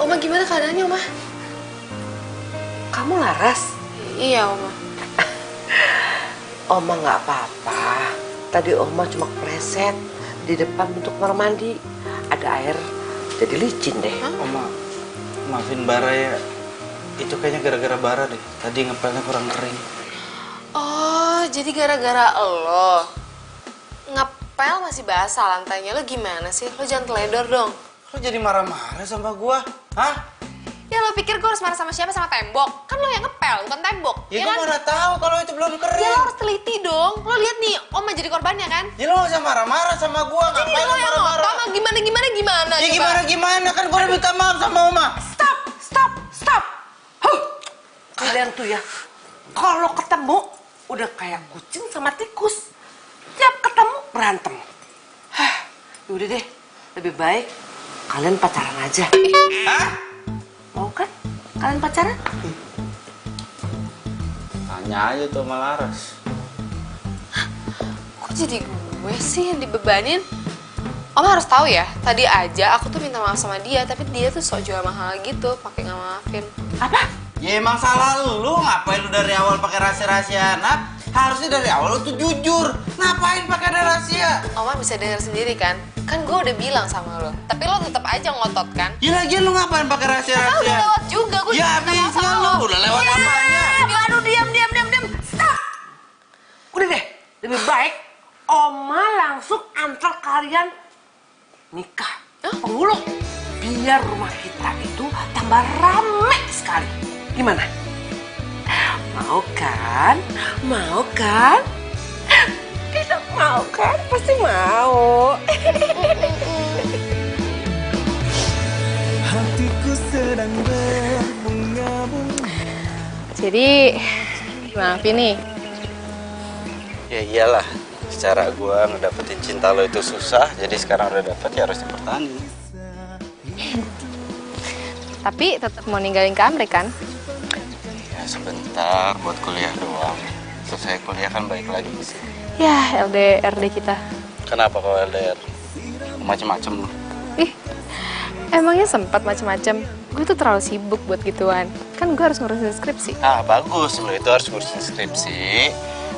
Oma, gimana keadaannya, Oma? Kamu Laras? Iya, Oma. Oma nggak apa-apa. Tadi Oma cuma kepleset di depan untuk kamar mandi. Ada air, jadi licin deh. Oma, maafin Bara ya. Itu kayaknya gara-gara Bara deh. Tadi ngepelnya kurang kering. Oh, jadi gara-gara lo ngepel masih basah lantainya. Lo gimana sih? Lo jangan teledor dong. Lo jadi marah-marah sama gua? Hah? Ya lo pikir gue harus marah sama siapa? Sama tembok? Kan lo yang ngepel, bukan tembok. Ya, kan? gue mana tahu kalau itu belum kering. Ya lo harus teliti dong. Lo lihat nih, Oma jadi korbannya kan? Ya lo gak usah marah-marah sama gua. Jadi Ngapain lo yang marah-marah? ngotong, gimana? Ya gimana? Kan gue udah minta maaf sama Oma. Stop. Kalian tuh ya, kalau ketemu udah kayak kucing sama tikus. Tiap ketemu berantem. Udah deh, lebih baik kalian pacaran aja. Hah? Mau kan? Kalian pacaran? Tanya aja tuh sama Laras. Kok jadi gue sih yang dibebanin? Oma harus tahu ya, tadi aja aku tuh minta maaf sama dia, tapi dia tuh sok jual mahal gitu, pakai nggak maafin. Apa? Ya emang salah lu. Ngapain lu dari awal pakai rahasia-rahasiaan? Harusnya dari awal lu tuh jujur. Ngapain pakai ada rahasia? Oma bisa dengar sendiri kan? Kan gue udah bilang sama lo, tapi lo tetap aja ngotot kan? Ya lagian lu ngapain pakai rahasia-rahasiaan? Udah lewat juga, gue ya habisnya lu udah lewat apanya? Aduh, diam. Stop. Udah deh, lebih baik Oma langsung antar kalian nikah. Penghulu. Biar rumah kita itu tambah rame sekali. Gimana? Mau kan? Tidak mau kan? Pasti mau. Hatiku sedang berbunga-bunga. Jadi, gimana Vini? Ya iyalah. Secara gua ngedapetin cinta lo itu susah, jadi sekarang udah dapet ya harus dipertahankan. Tapi tetap mau ninggalin ke Amerika kan? Ya sebentar buat kuliah doang. Selesai kuliah kan balik lagi ke sini. Ya, LDR deh kita. Kenapa kalau LDR? Macem-macem lo. Ih, emangnya sempat macem-macem? gue tuh terlalu sibuk buat gituan. Kan gue harus ngurusin skripsi. Ah, bagus. Lo itu harus ngurusin skripsi.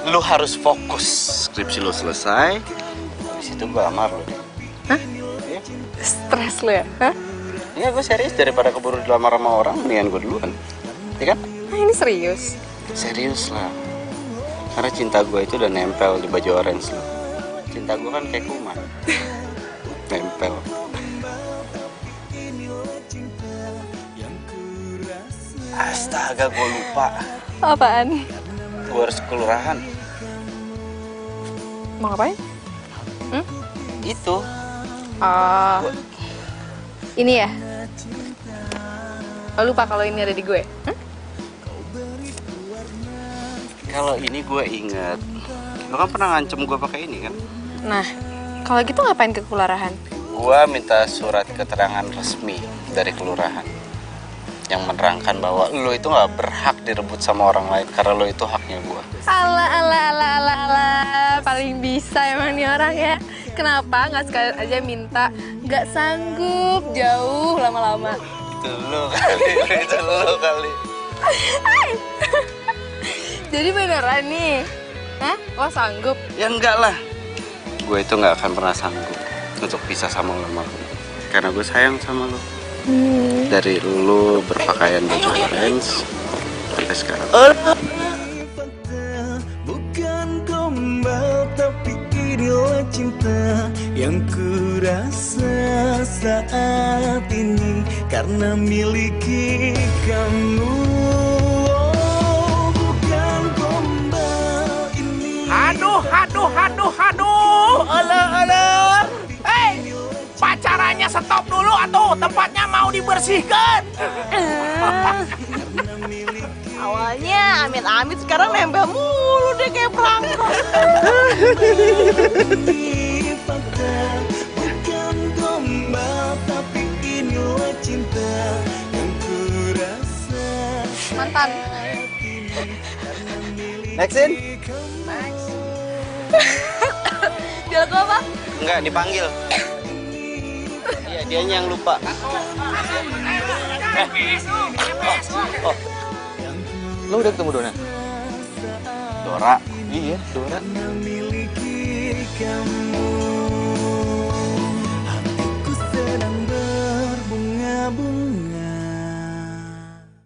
Lo harus fokus. Skripsi lo selesai. Habis itu gue lamar lo. Hah? Stres lo ya? Hah? Iya, gue serius. Daripada keburu dilamar sama orang, mendingan gue duluan. Ya kan? Nah, ini serius? Serius lah. Karena cinta gue itu udah nempel di baju orange lo. Cinta gue kan kayak kuman. Nempel. Astaga, gue lupa. Apaan? Gue harus ke kelurahan. Mau ngapain? Itu. Oh. Ini ya? Lo lupa kalau ini ada di gue? Kalau ini gue inget. Lo kan pernah ngancem gue pakai ini kan? Nah, kalau gitu ngapain ke kelurahan? Gue minta surat keterangan resmi dari kelurahan yang menerangkan bahwa lo itu nggak berhak direbut sama orang lain karena lo itu haknya gue. Alah, paling bisa emang nih orang ya. Kenapa nggak sekalian aja minta nggak sanggup jauh lama-lama? Itu lo kali. Jadi beneran nih? Hah? Lo sanggup? Ya enggak lah. Gue itu nggak akan pernah sanggup untuk pisah sama lo, karena gue sayang sama lo. Dari lo berpakaian baju orange sampai sekarang. Bukan gombal tapi inilah cinta yang kurasa saat ini karena miliki kamu. Bukan gombal ini. Aduh. Hei, pacarannya stop dulu atuh, tempatnya mau dibersihkan. Awalnya amit-amit, sekarang nempel mulu deh kayak perangkap. Bukan gombal tapi inilah cinta yang kurasa. Mantan. Nextin? Dia lagu apa? Enggak, dipanggil. Iya, dianya yang lupa. Lo udah ketemu Dona? Dora? Iya, Dora. Memiliki kamu, hatiku sedang berbunga-bunga.